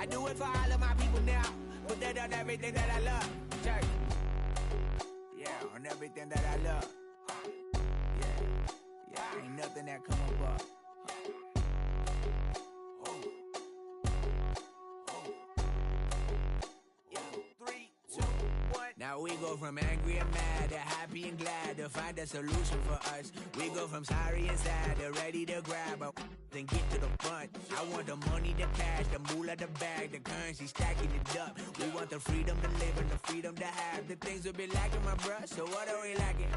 I do it for all of my people now. Put that on everything that I love. Check. Yeah, on everything that I love. Yeah, ain't nothing that come above. Now we go from angry and mad to happy and glad to find a solution for us. We go from sorry and sad to ready to grab a then get to the front. I want the money, the cash, the moolah, the bag, the currency, stacking it up. We want the freedom to live and the freedom to have. The things will be lacking, my bruh, so what are we lacking?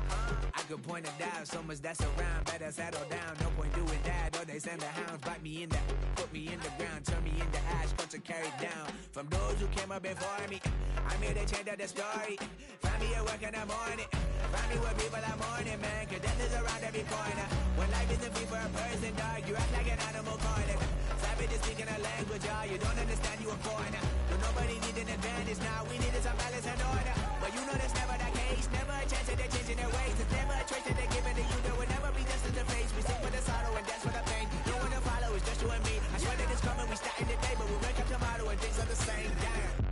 I could point it out, so much that's around. Better settle down, no point doing that. Or they send the hounds, bite me in the, put me in the ground, turn me into ash, cut to carry down. From those who came up before me, I'm here to change up the story. Find me at work in the morning. Find me where people are mourning, man. Cause death is around every corner. When life isn't free for a person, dog, you act like an animal corner. Savage is speaking a language, y'all. You don't understand, you a foreigner. But nobody needs an advantage now. We needed some balance and order. But you know that's never the case. Never a chance that they're changing their ways. It's never a choice that they're giving to you. There will never be just in the face. We sing for the sorrow and dance for the pain. No one to follow, it's just you and me. I swear that it's coming. We starting today, but we'll wake up tomorrow and things are the same. Damn.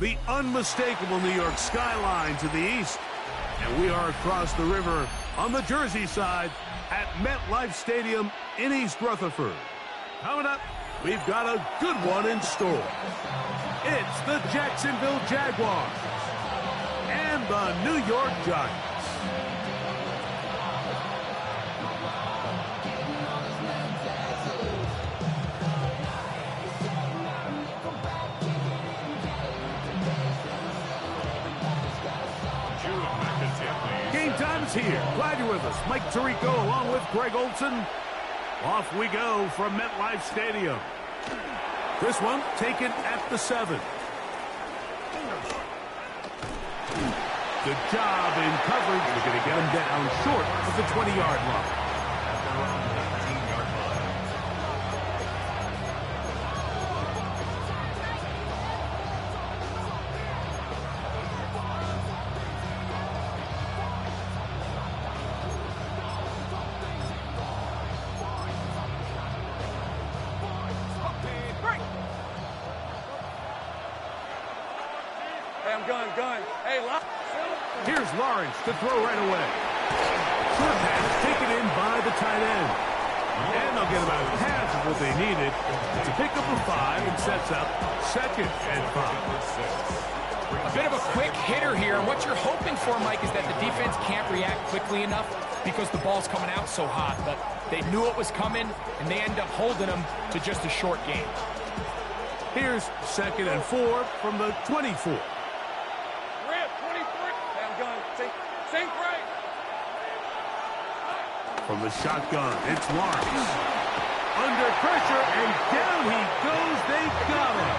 The unmistakable New York skyline to the east. And we are across the river on the Jersey side at MetLife Stadium in East Rutherford. Coming up, we've got a good one in store. It's the Jacksonville Jaguars and the New York Giants. Game time is here. Glad you're with us. Mike Tirico along with Greg Olson. Off we go from MetLife Stadium. This one taken at the 7. Good job in coverage. We're going to get him down short of the 20-yard line. Gun. Hey, here's Lawrence to throw right away. Short pass taken in by the tight end. And they'll get about half of what they needed. It's a pickup of 5 and sets up 2nd and 5. A bit of a quick hitter here. And what you're hoping for, Mike, is that the defense can't react quickly enough because the ball's coming out so hot. But they knew it was coming, and they end up holding them to just a short game. Here's 2nd and 4 from the 24. From the shotgun, it's Lawrence. Under pressure, and down he goes. They got him.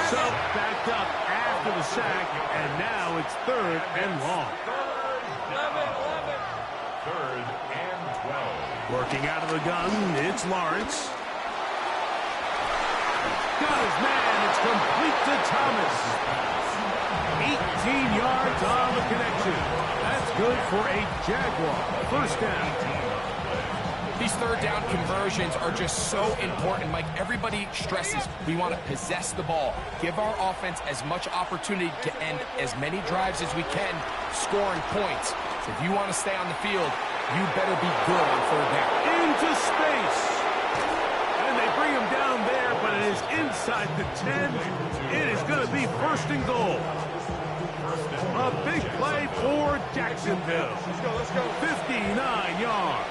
So, backed up after the sack, and now it's 3rd and long. 3rd and 12. Working out of the gun, it's Lawrence. Got his man. It's complete to Thomas. 18 yards on connection. That's good for a Jaguar. First down. These third down conversions are just so important, Mike. Everybody stresses we want to possess the ball, give our offense as much opportunity to end as many drives as we can, scoring points. So if you want to stay on the field, you better be good on third down. Into space. And they bring him down there, but it is inside the 10. It is going to be first and goal. A big play for Jacksonville. Let's go. 59 yards.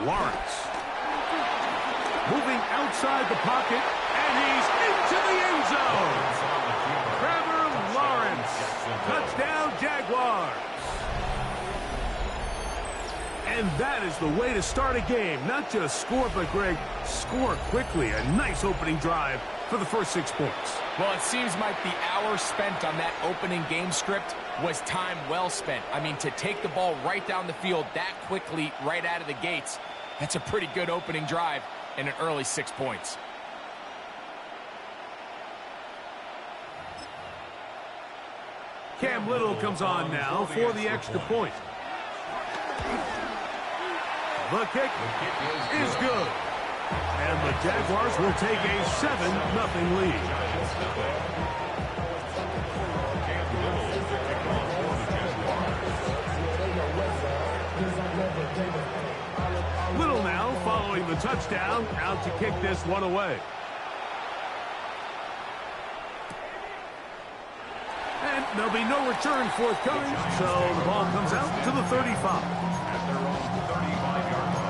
Lawrence. Moving outside the pocket, and he's into the end zone. Trevor Lawrence. Touchdown, Jaguars. And that is the way to start a game. Not just score, but, Greg, score quickly. A nice opening drive for the first 6 points. Well, it seems like the hour spent on that opening game script was time well spent. I mean, to take the ball right down the field that quickly right out of the gates, that's a pretty good opening drive and an early 6 points. Cam Little comes on now for the extra point. The kick is good. And the Jaguars will take a 7-0 lead. Little now following the touchdown, out to kick this one away. And there'll be no return forthcoming, so the ball comes out to the 35. At their own 35-yard line.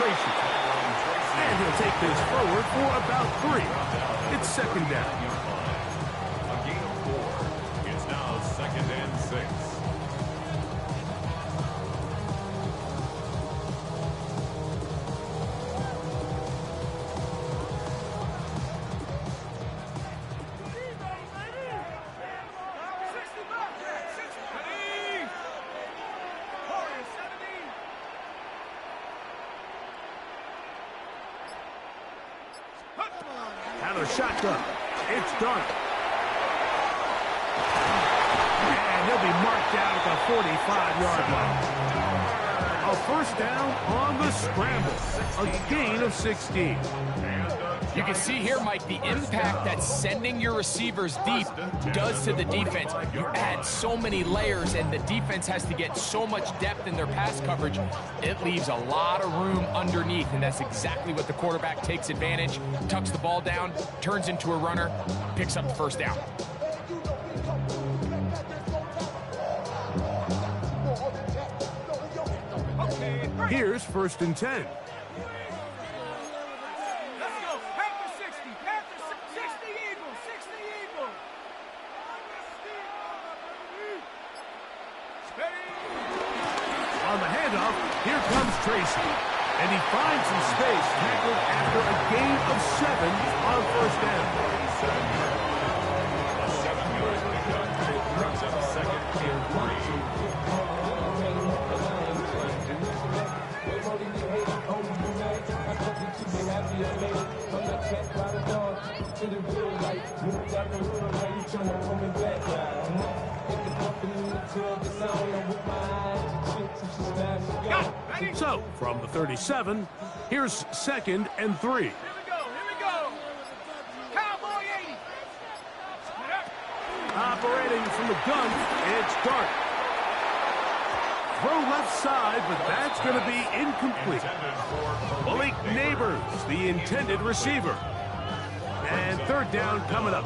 And he'll take this forward for about 3. It's second down. A gain of 4. It's now 2nd and 6. Counter shotgun. It's done. And he'll be marked down at the 45-yard line. A first down on the scramble. A gain of 16. You can see here, Mike, the impact that sending your receivers deep does to the defense. You add so many layers, and the defense has to get so much depth in their pass coverage. It leaves a lot of room underneath, and that's exactly what the quarterback takes advantage, tucks the ball down, turns into a runner, picks up the first down. Here's 1st and 10. On the handoff, here comes Tracy. And he finds some space, tackled after a gain of 7 on first down. A 7-yard pickup. Brings up 2nd and 3. So, from the 37, here's 2nd and 3. Here we go. Cowboy 80. Operating from the gun, it's Dart. throw left side, but that's going to be incomplete. Malik Neighbors, the intended receiver. And third down coming up.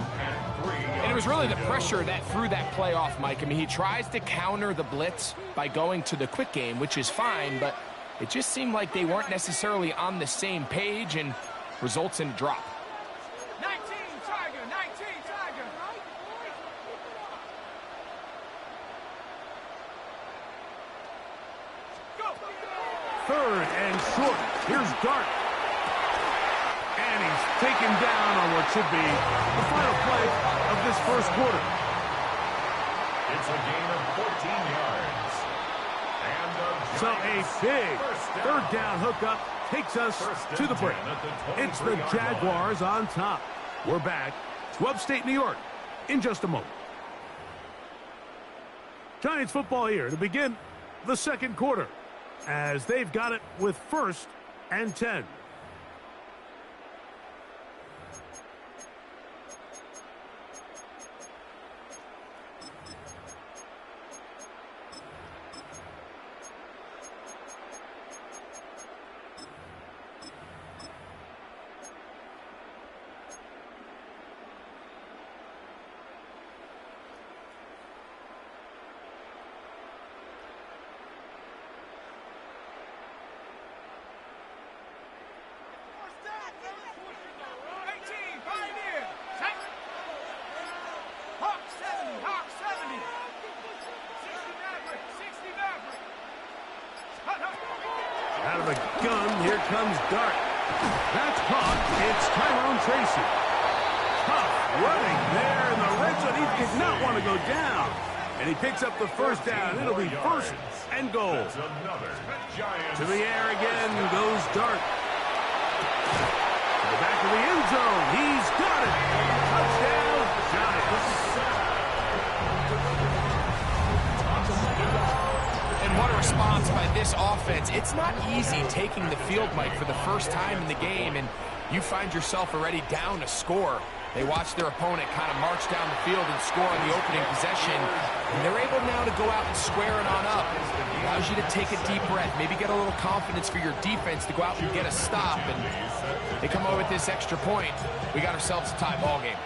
And it was really the pressure that threw that play off, Mike. I mean, he tries to counter the blitz by going to the quick game, which is fine, but it just seemed like they weren't necessarily on the same page and results in a drop. 19 Tiger, 19 Tiger. Go. Third and short. Here's Dart. And he's taken down on what should be the final play of this first quarter. It's a gain of 14 yards. And So a big third down hookup takes us to the break. It's the Jaguars on top. We're back to upstate New York in just a moment. Giants football here to begin the second quarter as they've got it with 1st and 10. Out of the gun, here comes Dart. That's caught. It's Tyrone Tracy. Tough running there in the red zone. He did not want to go down. And he picks up the first down. It'll be 1st and goal. To the air again goes Dart. To the back of the end zone. He's got it. Touchdown, Giants. And what a response by this offense. It's not easy taking the field, Mike, for the first time in the game, and you find yourself already down a score. They watch their opponent kind of march down the field and score on the opening possession, and they're able now to go out and square it on up. It allows you to take a deep breath, maybe get a little confidence for your defense to go out and get a stop, and they come over with this extra point. We got ourselves a tie ball game.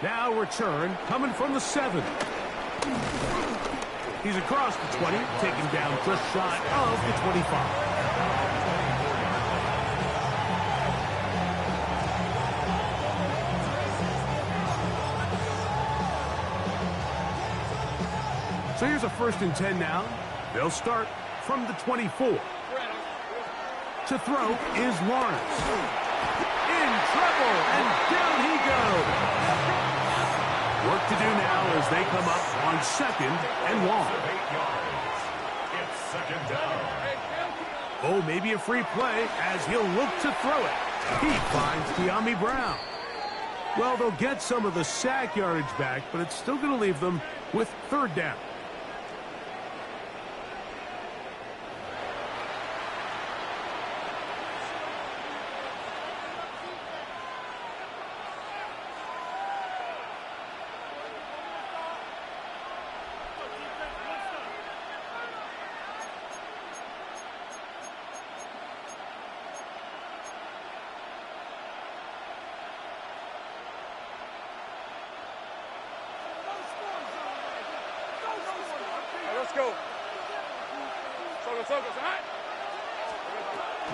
Now return coming from the 7. He's across the 20, taken down just shy of the 25. So here's a 1st and 10 now. They'll start from the 24. To throw is Lawrence. In trouble, and down he goes. Work to do now as they come up on 2nd and 1. It's 2nd down. Oh, maybe a free play as he'll look to throw it. He finds De'Ami Brown. Well, they'll get some of the sack yardage back, but it's still going to leave them with 3rd down.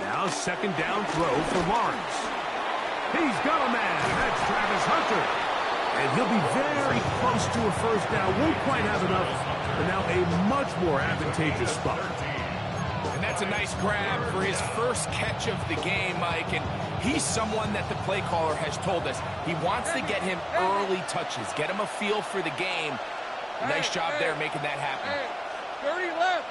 Now 2nd down throw for Lawrence. He's got a man. That's Travis Hunter. And he'll be very close to a 1st down. Won't quite have enough, but now a much more advantageous spot. And that's a nice grab for his first catch of the game, Mike. And he's someone that the play caller has told us he wants to get him early touches, get him a feel for the game. Nice job there making that happen. 30 left.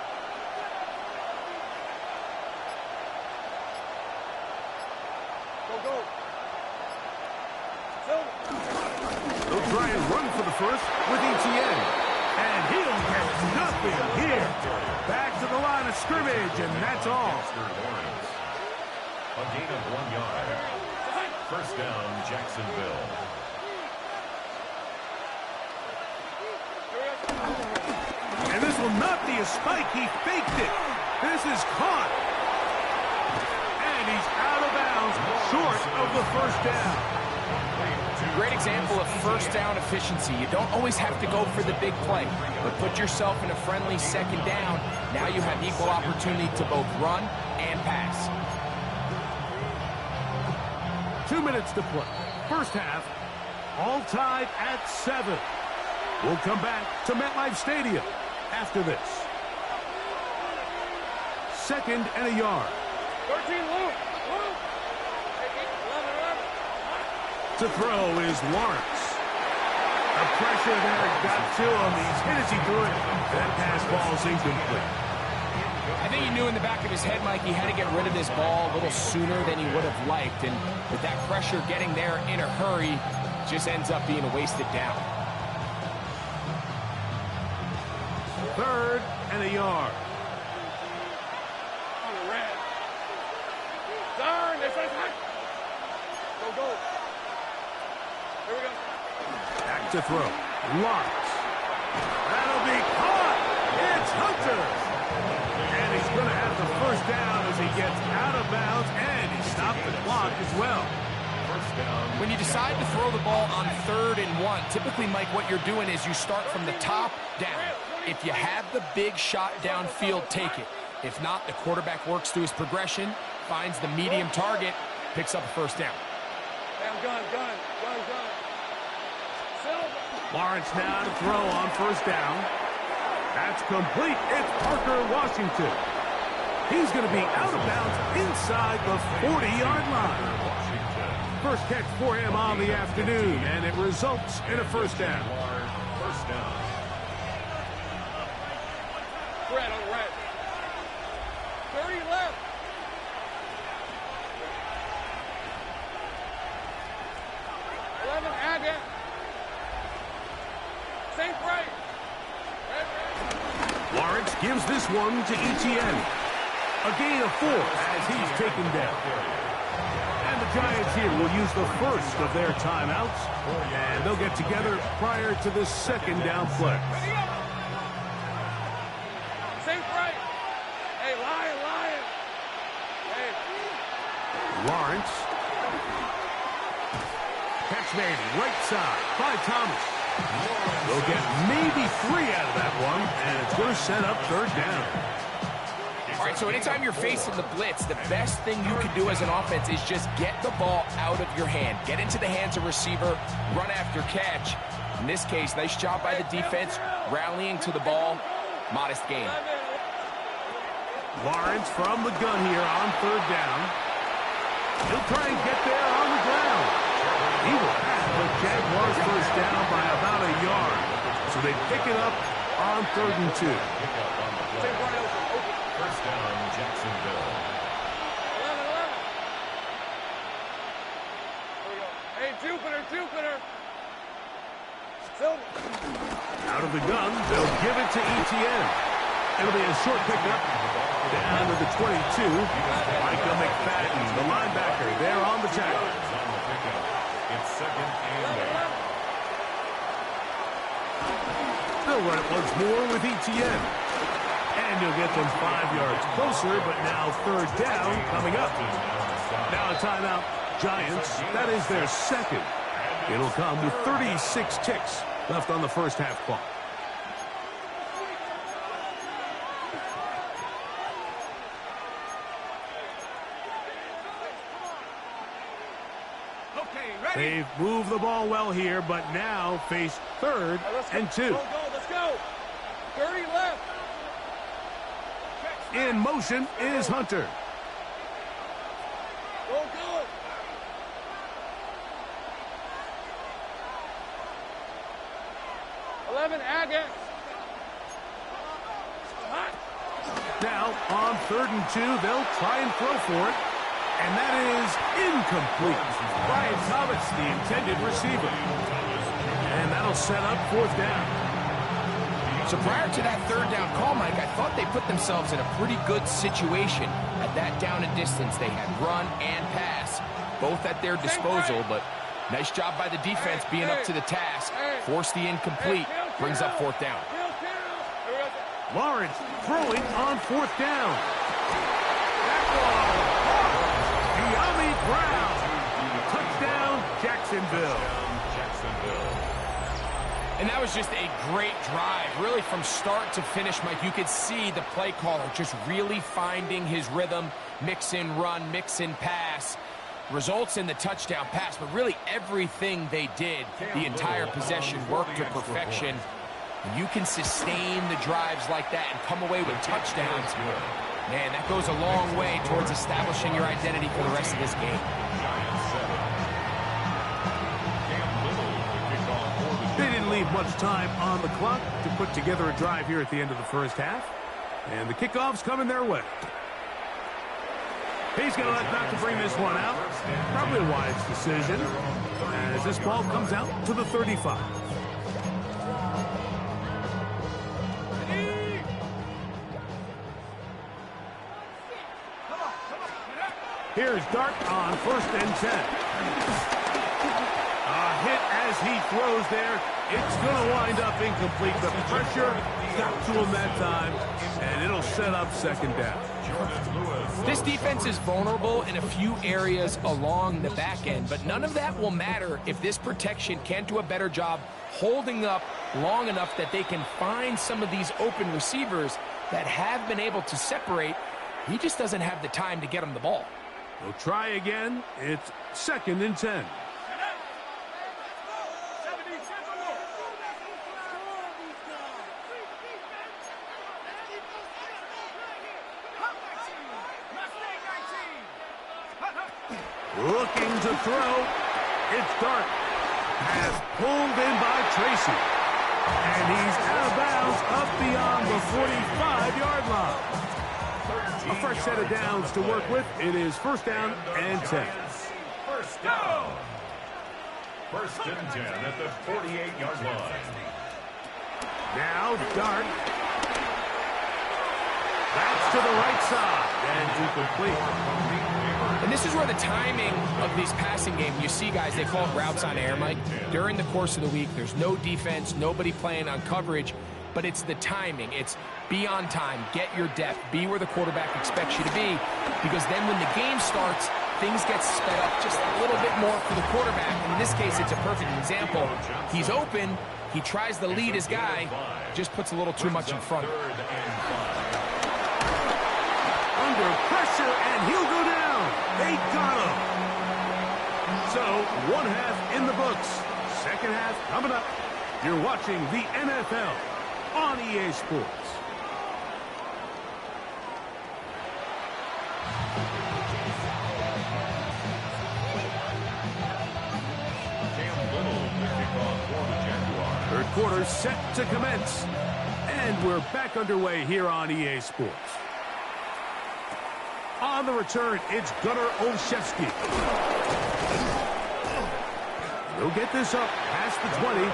They'll try and run for the 1st with Etienne. And he'll get nothing here. Back to the line of scrimmage, and that's all. A gain of 1 yard. 1st down, Jacksonville. lefty a spike. He faked it. This is caught. And he's out of bounds, short of the first down. Great example of first down efficiency. You don't always have to go for the big play, but put yourself in a friendly second down. Now you have equal opportunity to both run and pass. 2 minutes to play. First half, all tied at 7. We'll come back to MetLife Stadium after this. 2nd and a yard. 13, Luke. Luke. 11. To throw is Lawrence. The pressure there got to him. He's hit as he threw it. That pass ball's incomplete. I think he knew in the back of his head, Mike, he had to get rid of this ball a little sooner than he would have liked. And with that pressure getting there in a hurry, just ends up being a wasted down. 3rd and a yard. On the red. Darn, this is hot. Go. Here we go. Back to throw. Lawrence. That'll be caught. It's Hunter. And he's going to have the first down as he gets out of bounds, and he stopped the clock as well. When you decide to throw the ball on 3rd and 1, typically, Mike, what you're doing is you start from the top down. If you have the big shot downfield, take it. If not, the quarterback works through his progression, finds the medium target, picks up a first down. Gun. Lawrence now to throw on first down. That's complete. It's Parker Washington. He's going to be out of bounds inside the 40-yard line. First catch for him on the afternoon, and it results in a first down. First down. Red on red. 30 left. 11, Agate. Safe right. Lawrence gives this one to Etienne. A gain of 4 as he's taken down. And the Giants here will use the first of their timeouts, and they'll get together prior to the second down play. Safe right. Hey, Lion. Hey. Lawrence. Catch made right side by Thomas. They'll get maybe 3 out of that one, and it's going to set up 3rd down. All right, so anytime you're facing the blitz, the best thing you can do as an offense is just get the ball out of your hand. Get into the hands of receiver, run after catch. In this case, nice job by the defense, rallying to the ball. Modest gain. Lawrence from the gun here on 3rd down. He'll try and get there on the ground. He will have the Jaguars first down by about a yard. So they pick it up on 3rd and 2. First down, Jacksonville. 11. Here we go. Hey, Jupiter. Silver. Out of the gun, they'll give it to Etienne. It'll be a short pickup down to the 22. Micah McFadden, the linebacker, there on the tackle. It's 2nd and 8. They'll run it once more with Etienne. And you'll get them 5 yards closer, but now 3rd down coming up. Now a timeout. Giants, that is their 2nd. It'll come with 36 ticks left on the first half clock. They've moved the ball well here, but now face 3rd and 2. Let's go. 30 left. In motion is Hunter. Go. 11, Agate. Now on 3rd and 2, they'll try and throw for it. And that is incomplete. Brian Thomas, the intended receiver. And that'll set up 4th down. So prior to that 3rd down call, Mike, I thought they put themselves in a pretty good situation. At that down and distance, they had run and pass, both at their disposal, but nice job by the defense being up to the task. Force the incomplete, brings up 4th down. Lawrence throwing on 4th down. That one. De'Ami Brown. Touchdown, Jacksonville. And that was just a great drive. Really, from start to finish, Mike, you could see the play caller just really finding his rhythm, mix in run, mix in pass. Results in the touchdown pass, but really everything they did, the entire possession worked to perfection. You can sustain the drives like that and come away with touchdowns. Man, that goes a long way towards establishing your identity for the rest of this game. They didn't leave much time on the clock to put together a drive here at the end of the first half. And the kickoff's coming their way. He's going to elect not to bring this one out. Probably a wise decision as this ball comes out to the 35. Here's Dart on 1st and 10. A hit as he throws there. It's going to wind up incomplete. The pressure got to him that time, and it'll set up 2nd down. This defense is vulnerable in a few areas along the back end, but none of that will matter if this protection can't do a better job holding up long enough that they can find some of these open receivers that have been able to separate. He just doesn't have the time to get them the ball. They'll try again. It's 2nd and 10. Looking to throw. It's Dart. Pass pulled in by Tracy. And he's out of bounds up beyond the 45-yard line. A fresh set of downs to work with. It is 1st down and 10. 1st down. 1st and 10 at the 48-yard line. Now Dart. That's to the right side and incomplete. And this is where the timing of these passing games, you see guys, they call it routes on air, Mike. During the course of the week, there's no defense, nobody playing on coverage, but it's the timing. It's be on time, get your depth, be where the quarterback expects you to be, because then when the game starts, things get sped up just a little bit more for the quarterback. And in this case, it's a perfect example. He's open, he tries to lead his guy, just puts a little too much in front. Under pressure, and he'll go down. They got him. So, 1 half in the books. 2nd half coming up. You're watching the NFL on EA Sports. Third quarter set to commence. And we're back underway here on EA Sports. On the return, it's Gunnar Olszewski. They'll get this up past the 20.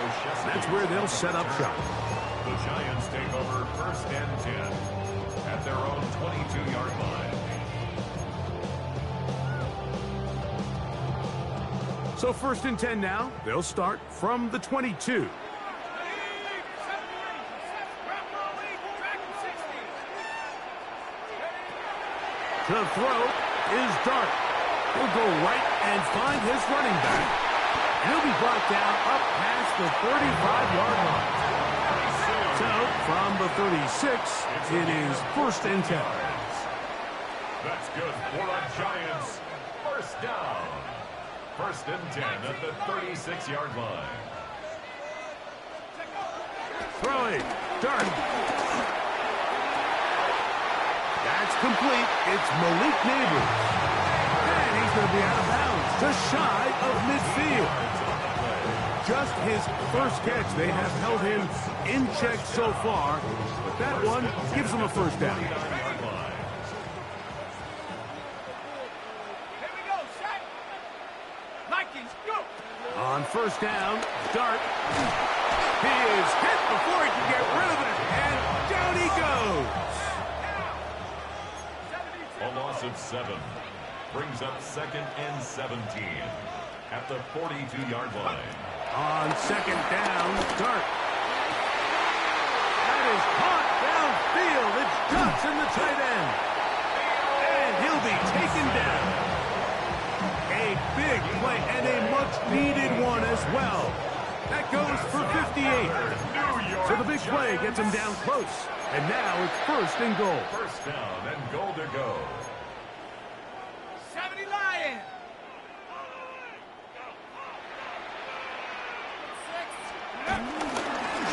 That's where they'll set up shop. The Giants take over 1st and 10 at their own 22-yard line. So 1st and 10 now. They'll start from the 22. To throw is Dart. He'll go right and find his running back. He'll be brought down up past the 35-yard line. So, from the 36, it is 1st and 10. That's good for the Giants. 1st down. 1st and 10 at the 36-yard line. Throwing. Dart. That's complete. It's Malik Neighbors. And he's going to be out of bounds, just shy of midfield. Just his first catch. They have held him in check so far, but that one gives him a 1st down. On 1st down, Dart. He is hit before he can get rid of it, and down he goes. A loss of 7 brings up 2nd and 17 at the 42-yard line. On 2nd down, Dart. That is caught field. It's Jaxson, the tight end. And he'll be taken down. A big play and a much-needed one as well. That goes for 58. So the big play gets him down close. And now it's first and goal. First down and goal to go. 70 Lions.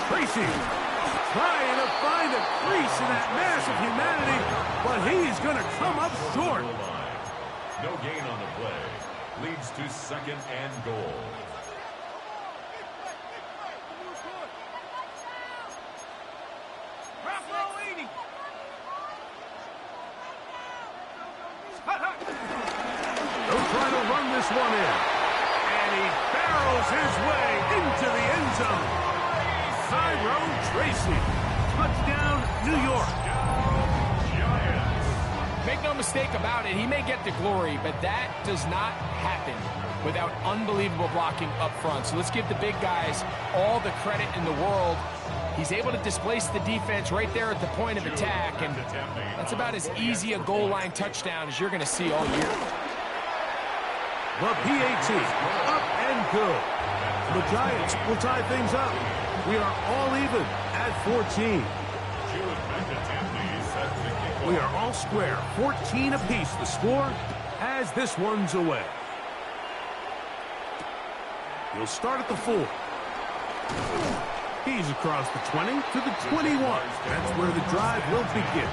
Tracy trying to find a crease in that mass of humanity, but he's going to come up short. No gain on the play. Leads to second and goal. They'll try to run this one in. And he barrels his way into the end zone. Tyrone Tracy. Touchdown, New York. Make no mistake about it, he may get the glory, but that does not happen without unbelievable blocking up front. So let's give the big guys all the credit in the world. He's able to displace the defense right there at the point of attack, and that's about as easy a goal line touchdown as you're going to see all year. The PAT, up and good. The Giants will tie things up. We are all even at 14. We are all square, 14 apiece the score as this one's away. He'll start at the 4. He's across the 20 to the 21. That's where the drive will begin.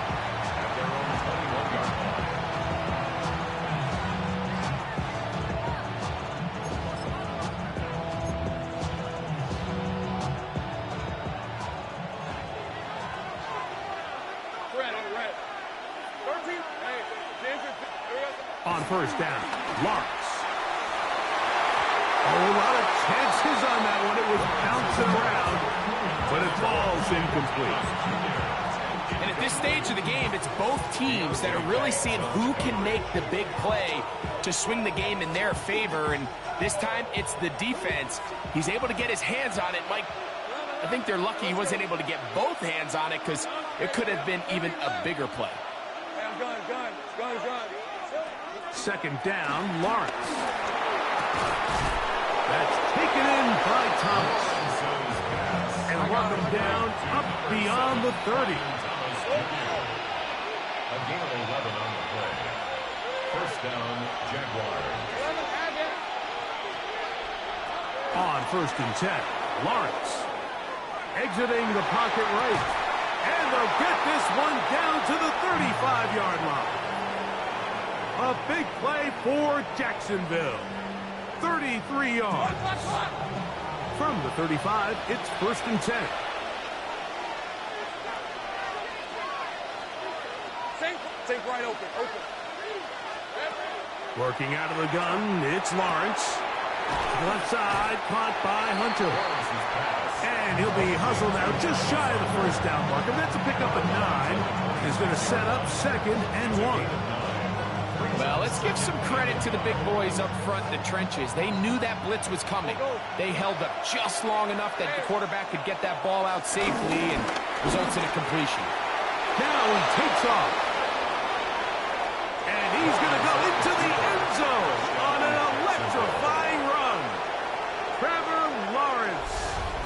On first down, Lawrence. Oh, a lot of chances on that one. It was bouncing around, but it falls incomplete. And at this stage of the game, it's both teams that are really seeing who can make the big play to swing the game in their favor. And this time, it's the defense. He's able to get his hands on it. Mike, I think they're lucky he wasn't able to get both hands on it because it could have been even a bigger play. Gun. Second down, Lawrence. That's taken in by Thomas. And brought him down up beyond the 30. A gain of 11 on the play. First down, Jaguars. On first and 10, Lawrence. Exiting the pocket right. And they'll get this one down to the 35-yard line. A big play for Jacksonville. 33 yards. From the 35, it's first and 10. Take right open. Working out of the gun, it's Lawrence. Left side, caught by Hunter. And he'll be hustled out just shy of the first down marker. That's a pickup at 9. He's going to set up second and 1. Well, let's give some credit to the big boys up front in the trenches. They knew that blitz was coming. They held up just long enough that the quarterback could get that ball out safely and results in a completion. Now he takes off. And he's going to go into the end zone on an electrifying run. Trevor Lawrence.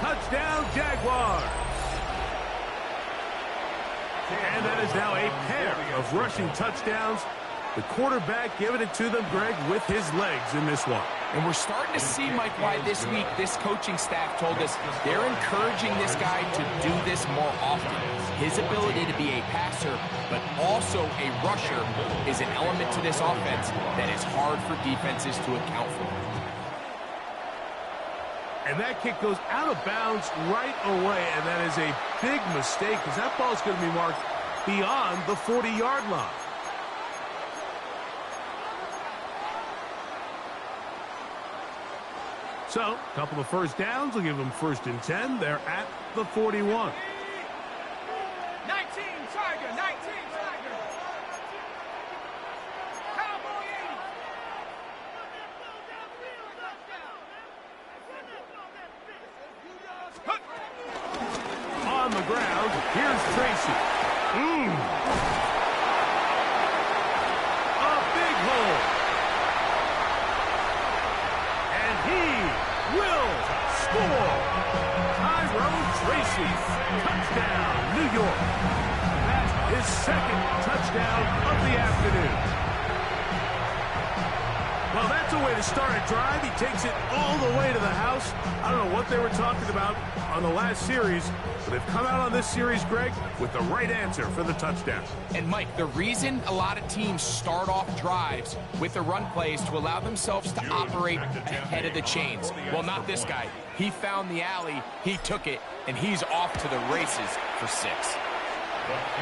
Touchdown, Jaguars. And that is now a pair of rushing touchdowns. The quarterback giving it to them, Greg, with his legs in this one. And we're starting to see, Mike, why this week this coaching staff told us they're encouraging this guy to do this more often. His ability to be a passer, but also a rusher, is an element to this offense that is hard for defenses to account for. And that kick goes out of bounds right away, and that is a big mistake because that ball is going to be marked beyond the 40-yard line. So, a couple of first downs will give them first and 10. They're at the 41. 19, Tiger, 19, Tiger. Cowboy 80. On the ground, here's Tracy. second touchdown of the afternoon. Well, that's a way to start a drive. He takes it all the way to the house. I don't know what they were talking about on the last series, but they've come out on this series, Greg, with the right answer for the touchdown. And, Mike, the reason a lot of teams start off drives with the run plays to allow themselves to operate ahead of the chains. Well, not this guy. He found the alley, he took it, and he's off to the races for 6.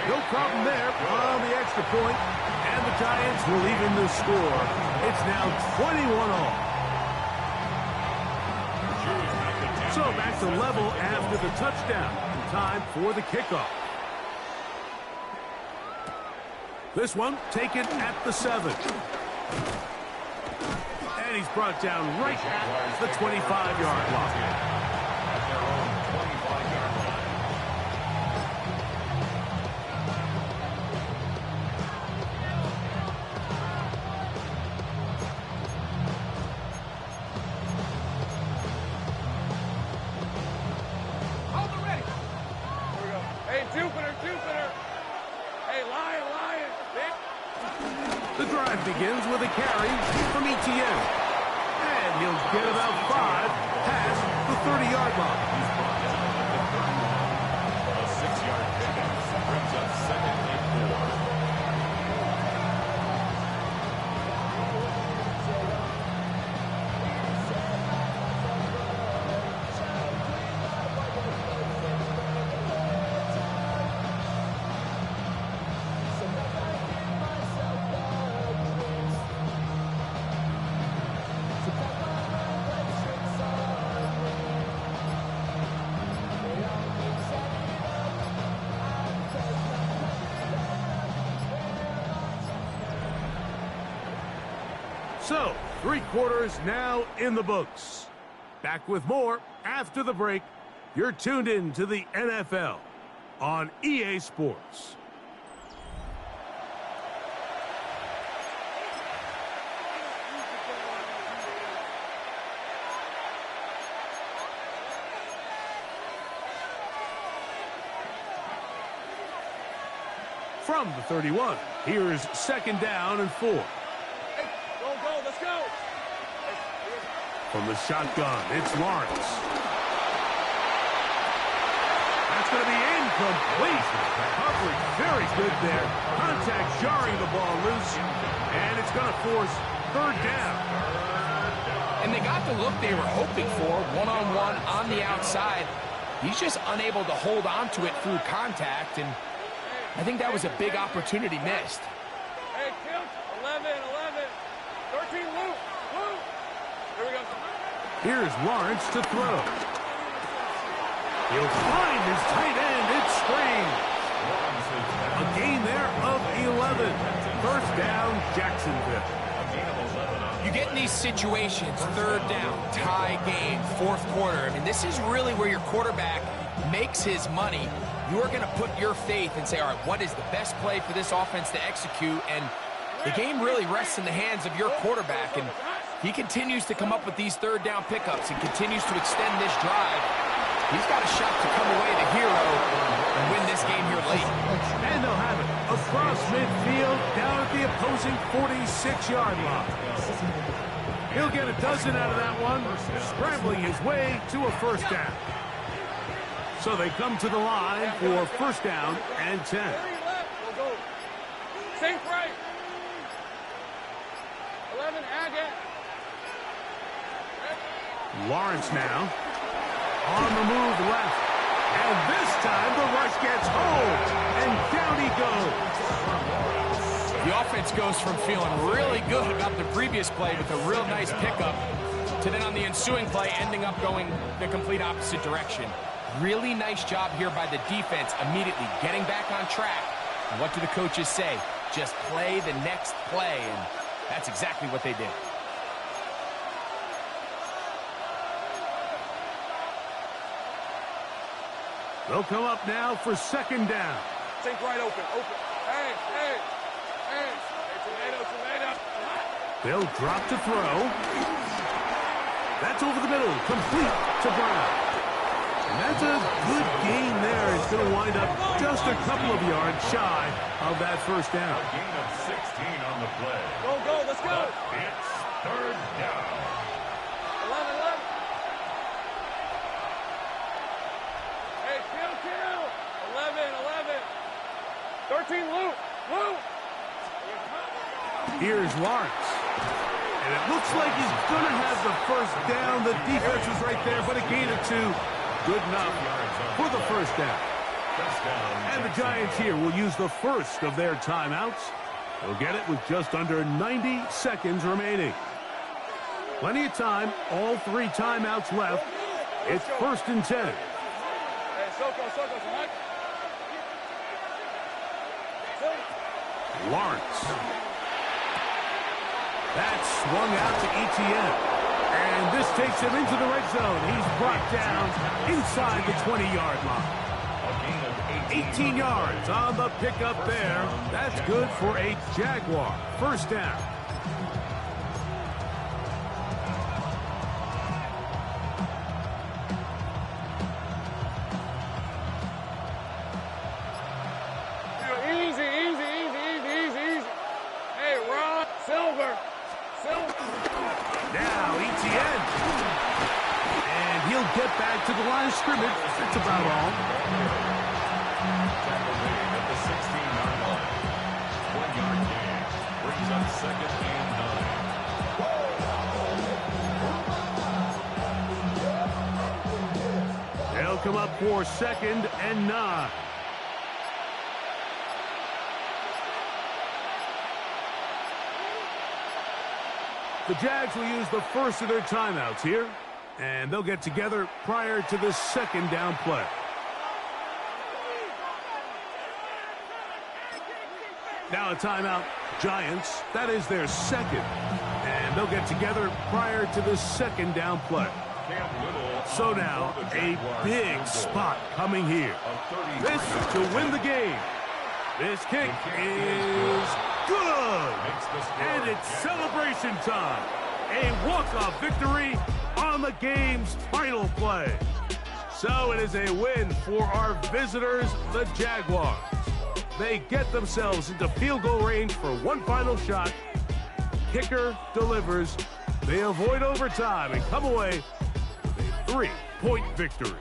No problem there on the extra point, and the Giants will even the score. It's now 21-all. So back to level after the touchdown. Time for the kickoff. This one taken at the 7. And he's brought down right at the 25-yard line. The drive begins with a carry from ETN. And he'll get about 5 past the 30-yard line. A 6-yard pickup brings up 2nd and 4. So, 3 quarters now in the books. Back with more after the break. You're tuned in to the NFL on EA Sports. From the 31, here's 2nd down and 4. From the shotgun, it's Lawrence. That's going to be incomplete. Coverage very good there. Contact jarring the ball loose, and it's going to force 3rd down. And they got the look they were hoping for, one-on-one on the outside. He's just unable to hold on to it through contact, and I think that was a big opportunity missed. Hey, Kim, 11, 13, Luke. Here we go. Here's Lawrence to throw. He'll find his tight end. It's Strange. A gain there of 11. 1st down, Jacksonville. You get in these situations, 3rd down, tie game, 4th quarter. I mean, this is really where your quarterback makes his money. You're going to put your faith and say, all right, what is the best play for this offense to execute? And the game really rests in the hands of your quarterback. And he continues to come up with these 3rd down pickups and continues to extend this drive. He's got a shot to come away the hero and win this game here late. And they'll have it across midfield down at the opposing 46-yard line. He'll get a dozen out of that one, scrambling his way to a 1st down. So they come to the line for 1st down and 10. Sink right. 11, Agate. Lawrence now on the move left. And this time the rush gets home. And down he goes. The offense goes from feeling really good about the previous play with a real nice pickup to then on the ensuing play ending up going the complete opposite direction. Really nice job here by the defense immediately getting back on track. And what do the coaches say? Just play the next play. And that's exactly what they did. They'll come up now for 2nd down. Sink right open. Hey, tomato. They'll drop to throw. That's over the middle, complete to Brown. That's a good gain there. It's going to wind up just a couple of yards shy of that first down. A gain of 16 on the play. Go, let's go. It's third down. 11. Hey, kill. 11. 13, Luke. Here's Lawrence. And it looks like he's going to have the first down. The defense was right there, but a gain of 2. Good enough for the first down. And the Giants here will use the first of their timeouts. They'll get it with just under 90 seconds remaining. Plenty of time, all 3 timeouts left. It's 1st and 10. Hey, Soko, tonight. Lawrence. That's swung out to Etienne. And this takes him into the red zone. He's brought down inside the 20-yard line. 18 yards on the pickup there. That's good for a Jaguar. First down. Easy. Hey, Ron, Silver. Now Etienne. And he'll get back to the line of scrimmage. That's about all. At the 16-yard line. 1-yard gain. Brings up 2nd and 9. They'll come up for 2nd and 9. The Jags will use the first of their timeouts here, and they'll get together prior to the 2nd down play. Now a timeout, Giants. That is their 2nd, and they'll get together prior to the 2nd down play. So now a big spot coming here. This to win the game. This kick is good. And it's celebration time. A walk-off victory on the game's final play. So it is a win for our visitors, the Jaguars. They get themselves into field goal range for one final shot. Kicker delivers. They avoid overtime and come away with a 3-point victory.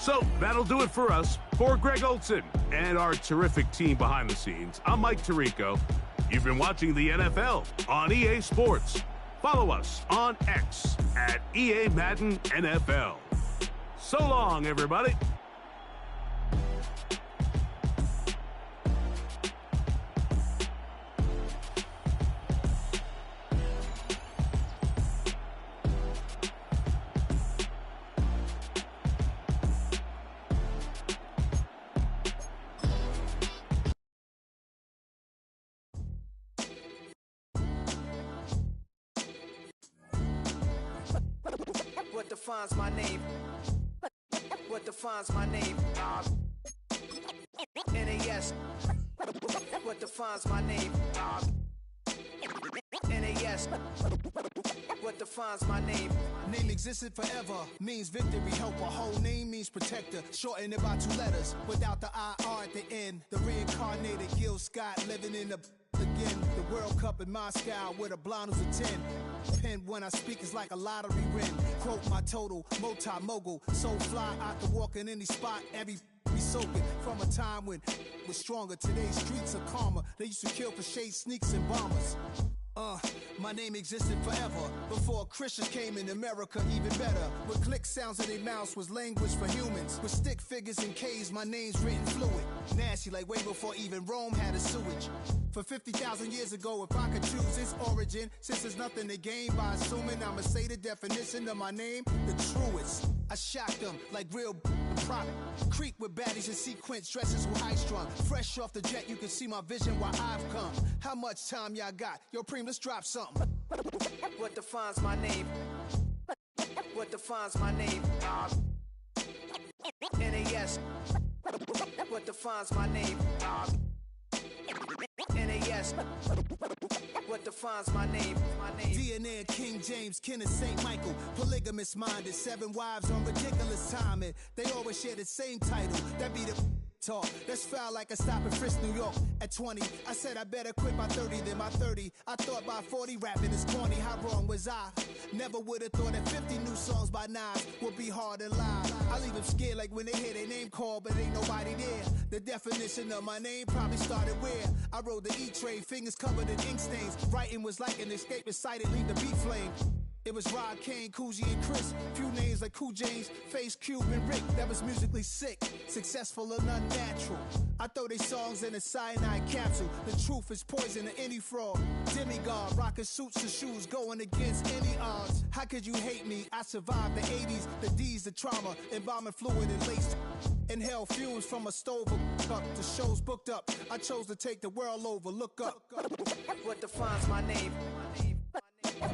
So that'll do it for us. For Greg Olson and our terrific team behind the scenes, I'm Mike Tirico. You've been watching the NFL on EA Sports. Follow us on X at EA Madden NFL. So long, everybody. What defines my name? What defines my name? NAS. What defines my name? NAS. What defines my name? Name existed forever, means victory, helper. Whole name means protector, shortened it by 2 letters, without the IR at the end. The reincarnated Gil Scott living in the again. The World Cup in Moscow with a blind who's a 10. Pen when I speak is like a lottery win. Quote my total, multi-mogul, so fly out to walk in any spot, every be soaking from a time when was stronger. Today's streets are calmer. They used to kill for shade sneaks and bombers. My name existed forever before Christians came in America, even better. With click sounds in their mouths was language for humans. With stick figures and K's, my name's written fluid. Nasty like way before even Rome had a sewage. For 50,000 years ago, if I could choose its origin, since there's nothing to gain by assuming I'ma say the definition of my name, the truest. I shocked them like real prop. Creep with baddies in sequence, dresses with high strung. Fresh off the jet, you can see my vision why I've come. How much time y'all got? Yo, Preem, let's drop something. What defines my name? What defines my name? NAS. What defines my name? NAS. What defines defines my name? DNA King James, Kenneth St. Michael, polygamous minded, 7 wives on ridiculous timing. They always share the same title. That be the talk. That's foul like a stop in Frisk, New York. At 20, I said I better quit by 30 than by 30. I thought by 40 rapping is corny. How wrong was I? Never would have thought that 50 new songs by Nas would be hard to lie. I leave them scared like when they hear their name called, but ain't nobody there. The definition of my name probably started where I rode the E-train, fingers covered in ink stains. Writing was like an escape excited, leave the beat flame. It was Rod, Kane, Coogee, and Chris. Few names like Cool James, Face, Cube, and Rick. That was musically sick, successful and unnatural. I throw they songs in a cyanide capsule. The truth is poison to any fraud. Demigod, rocking suits and shoes, going against any odds. How could you hate me? I survived the 80s, the D's, the trauma, embalming fluid and laced. Inhale fumes from a stove up. The show's booked up. I chose to take the world over. Look up. What defines my name?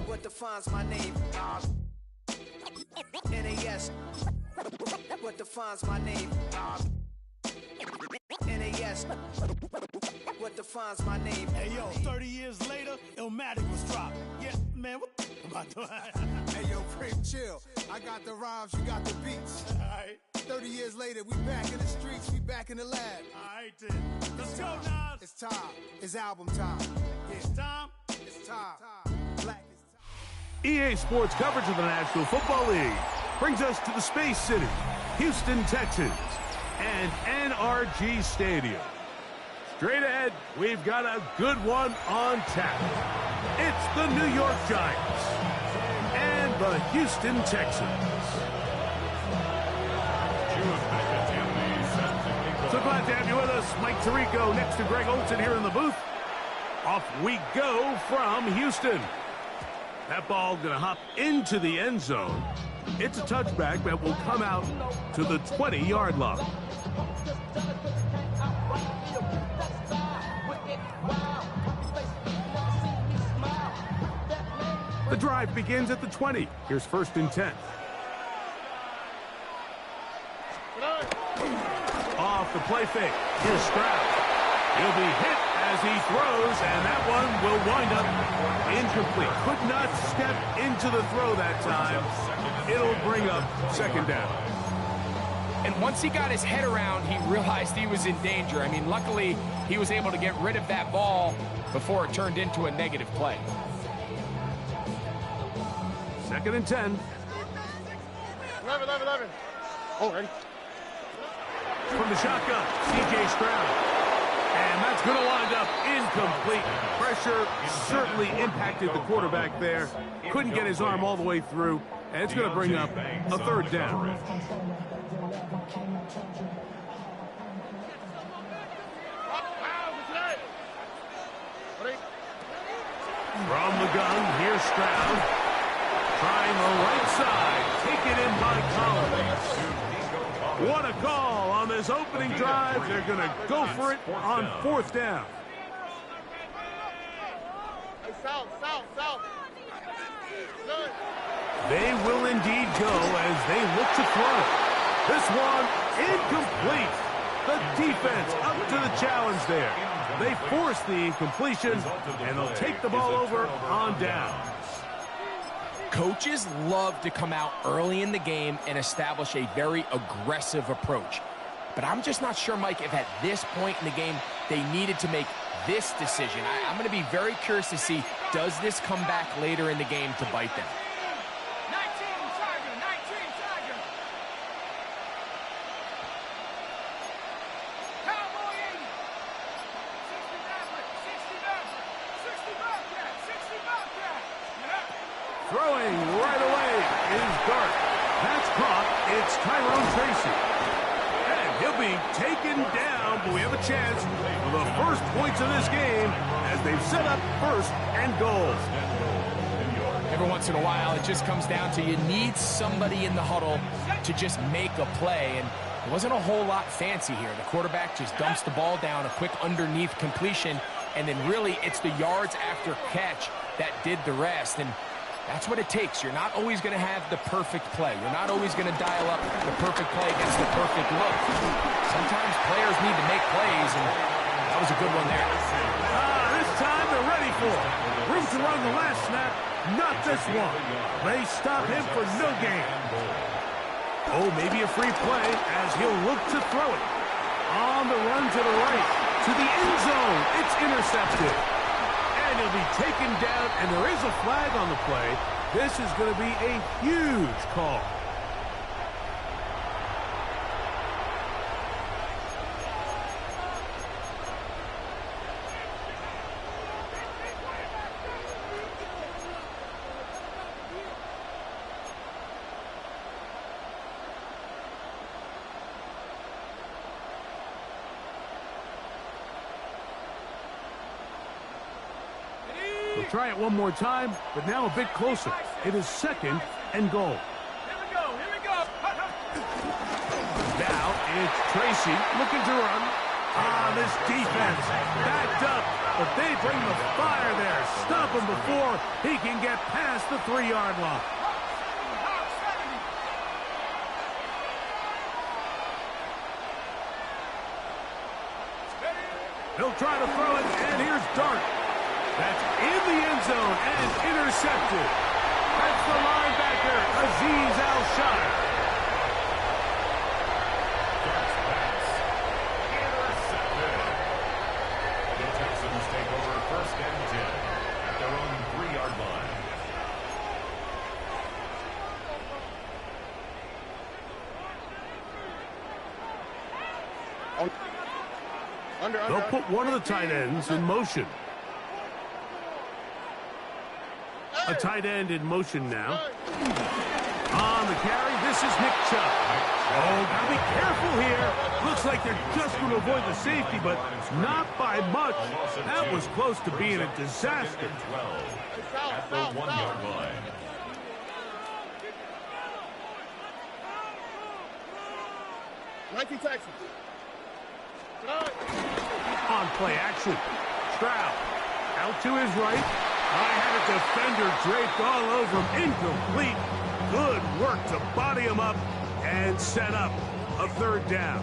What defines my name? NAS. What defines my name? NAS. What defines my name? Hey yo, 30 years later, Illmatic was dropped. Yeah, man, what am I doing? Hey yo, Prim, chill. I got the rhymes, you got the beats. Alright. 30 years later, we back in the streets, we back in the lab. Alright then. Let's go, Nas. It's time. It's album time. Yeah. It's time. It's time. Black is time. EA Sports coverage of the National Football League brings us to the Space City, Houston, Texas, and NRG Stadium. Straight ahead, we've got a good one on tap. It's the New York Giants and the Houston Texans. So glad to have you with us. Mike Tirico next to Greg Olson here in the booth. Off we go from Houston. That ball going to hop into the end zone. It's a touchback that will come out to the 20-yard line. The drive begins at the 20. Here's 1st and 10. Off the play fake. Here's Stroud. He'll be hit as he throws, and that one will wind up incomplete. Could not step into the throw that time. It'll bring up 2nd down. And once he got his head around, he realized he was in danger. I mean, luckily, he was able to get rid of that ball before it turned into a negative play. 2nd and 10. 11. Oh, ready. From the shotgun, C.J. Stroud. And that's going to wind up incomplete. Pressure certainly impacted the quarterback there. Couldn't get his arm all the way through. And it's going to bring up a 3rd down. From the gun, here's Stroud. Trying the right side. Taken in by Collins. What a call on this opening drive. They're going to go for it on 4th down. South. They will indeed go as they look to throw. This one incomplete. The defense up to the challenge there. They force the incompletion, and they'll take the ball over on down. Coaches love to come out early in the game and establish a very aggressive approach. But I'm just not sure, Mike, if at this point in the game they needed to make this decision. I'm going to be very curious to see, does this come back later in the game to bite them? 19 Tiger. Cowboy 80. 60 Bobcat. Throwing right away is Dart. That's caught. It's Tyrone Tracy. And he'll be taken down, but we have a chance for the first points of this game as they've set up 1st and goal. Every once in a while, it just comes down to you need somebody in the huddle to just make a play. And it wasn't a whole lot fancy here. The quarterback just dumps the ball down, a quick underneath completion, and then really it's the yards after catch that did the rest. And that's what it takes. You're not always going to have the perfect play. You're not always going to dial up the perfect play against the perfect look. Sometimes players need to make plays, and that was a good one there. This time they're ready for. Room to run the last snap. Not this one. They stop him for no gain. Oh, maybe a free play as he'll look to throw it. On the run to the right. To the end zone. It's intercepted. And he'll be taken down, and there is a flag on the play. This is going to be a huge call. We'll try it one more time, but now a bit closer. It is 2nd and goal. Here we go. Now it's Tracy looking to run. This defense backed up, but they bring the fire there. Stop him before he can get past the 3-yard line. He'll try to throw it, and here's Dart. That's in the end zone and intercepted. That's the linebacker, Azeez Al-Shire. Dart's pass. Intercepted. The Texans take over 1st and 10 at their own 3-yard line. They'll put one of the tight ends in motion. A tight end in motion now. On the carry, this is Nick Chubb. Oh, gotta be careful here. Looks like they're just going to avoid the safety, but not by much. That was close to being a disaster. 12 at the 1-yard line. On play action. Stroud out to his right. I had a defender draped all over him. Incomplete. Good work to body him up and set up a 3rd down.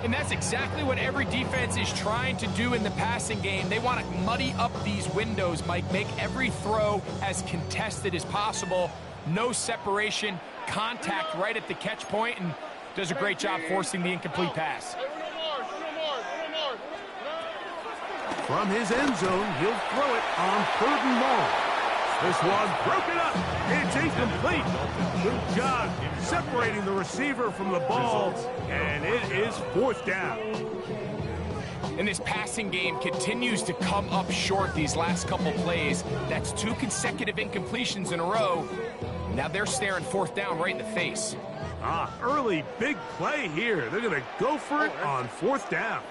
And that's exactly what every defense is trying to do in the passing game. They want to muddy up these windows, Mike, make every throw as contested as possible. No separation, contact right at the catch point, and does a great job forcing the incomplete pass. From his end zone, he'll throw it on 3rd and long. This one broken up. It's incomplete. Good job separating the receiver from the ball, and it is 4th down. And this passing game continues to come up short these last couple plays. That's 2 consecutive incompletions in a row. Now they're staring 4th down right in the face. Early big play here. They're going to go for it on 4th down.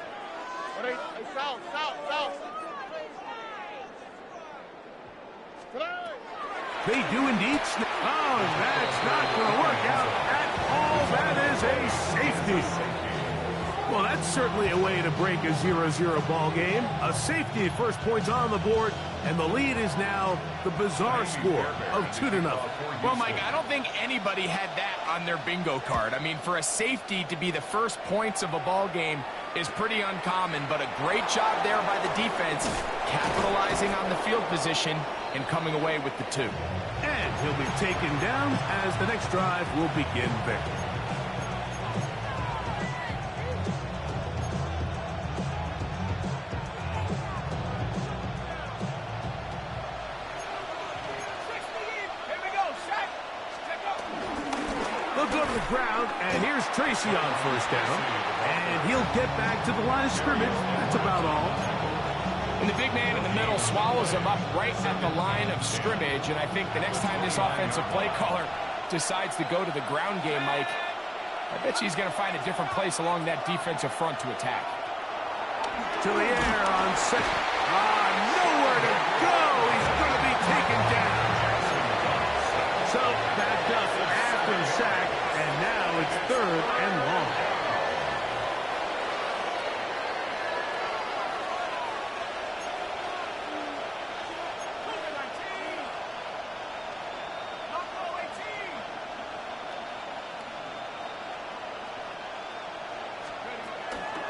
They do indeed. Oh, that's not going to work out at all. That is a safety. Well, that's certainly a way to break a 0-0 ball game. A safety, first points on the board, and the lead is now the bizarre score of 2-0. Well, Mike, I don't think anybody had that on their bingo card. I mean, for a safety to be the first points of a ball game is pretty uncommon, but a great job there by the defense, capitalizing on the field position and coming away with the 2. And he'll be taken down as the next drive will begin there. They'll go to the ground, and here's Tracy on 1st down. And he'll get back to the line of scrimmage. That's about all. And the big man in the middle swallows him up right at the line of scrimmage. And I think the next time this offensive play caller decides to go to the ground game, Mike, I bet he's going to find a different place along that defensive front to attack. To the air on 2nd. Nowhere to go. He's going to be taken down. So backed up after the sack, and now it's 3rd and long.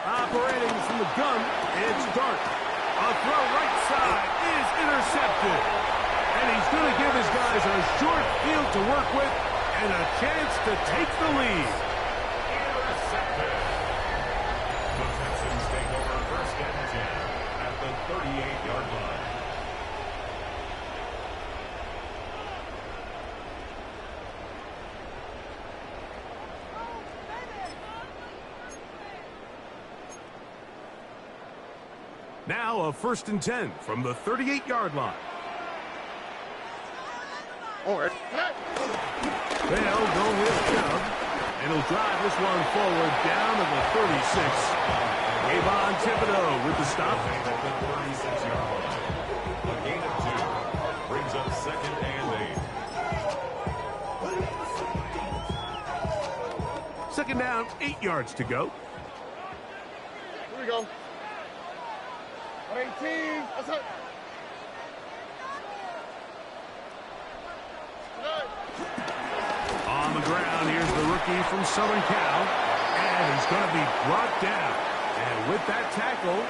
Operating from the gun, it's Dart. A throw right side is intercepted. And he's going to give his guys a short field to work with and a chance to take the lead. Intercepted. The Texans take over first and 10 at the 38-yard line. Now a 1st and 10 from the 38-yard line. All right. They'll go with Chubb, and he'll drive this one forward down to the 36. Avon Thibodeau with the stop. At the 36-yard line. A gain of 2 brings up 2nd and 8. Second down, 8 yards to go. Here we go. 18. That's it. On the ground, here's the rookie from Southern Cal, and he's going to be brought down. And with that tackle,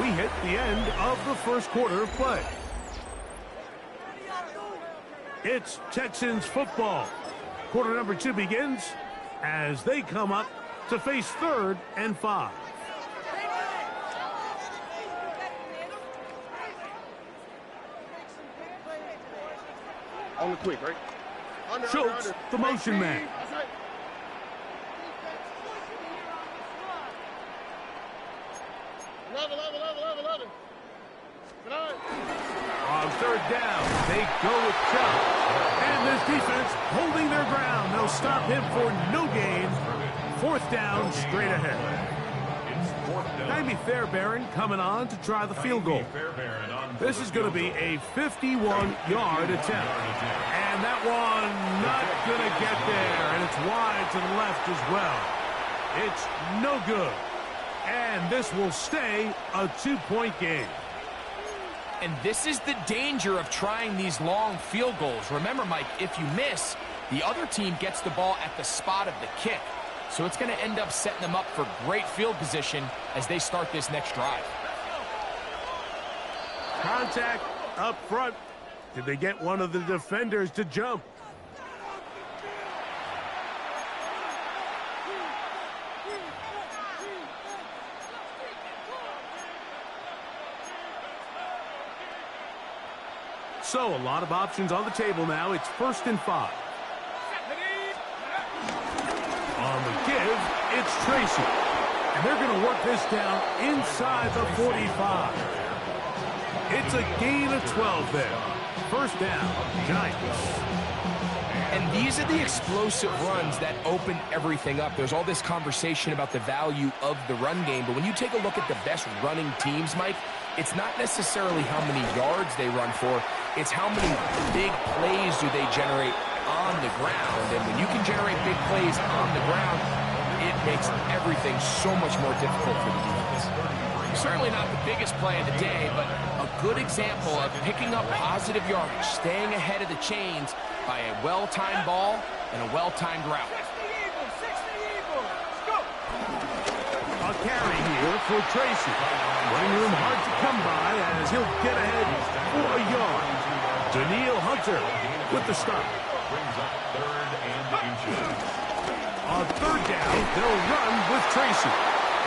we hit the end of the first quarter of play. It's Texans football. Quarter number 2 begins as they come up to face 3rd and 5. On the quick, right? Schultz, the motion man. That's right. Level. On 3rd down, they go with Chubb. And this defense holding their ground. They'll stop him for no gain. 4th down, straight ahead. Jaime Fairbairn coming on to try the field goal. This is going to be a 51-yard attempt. And that one not going to get there. And it's wide to the left as well. It's no good. And this will stay a 2-point game. And this is the danger of trying these long field goals. Remember, Mike, if you miss, the other team gets the ball at the spot of the kick. So it's going to end up setting them up for great field position as they start this next drive. Contact up front. Did they get one of the defenders to jump? So a lot of options on the table now. It's 1st and 5. On the give, it's Tracy. And they're going to work this down inside the 45. It's a gain of 12 there. 1st down, Giants. And these are the explosive runs that open everything up. There's all this conversation about the value of the run game, but when you take a look at the best running teams, Mike, it's not necessarily how many yards they run for, it's how many big plays do they generate on the ground. And when you can generate big plays on the ground, it makes everything so much more difficult for the defense. Certainly not the biggest play of the day, but a good example of picking up positive yardage, staying ahead of the chains by a well-timed ball and a well-timed route. A carry here for Tracy. Running room hard to come by as he'll get ahead for a yard. Daniil Hunter with the stop. On 3rd down, they'll run with Tracy.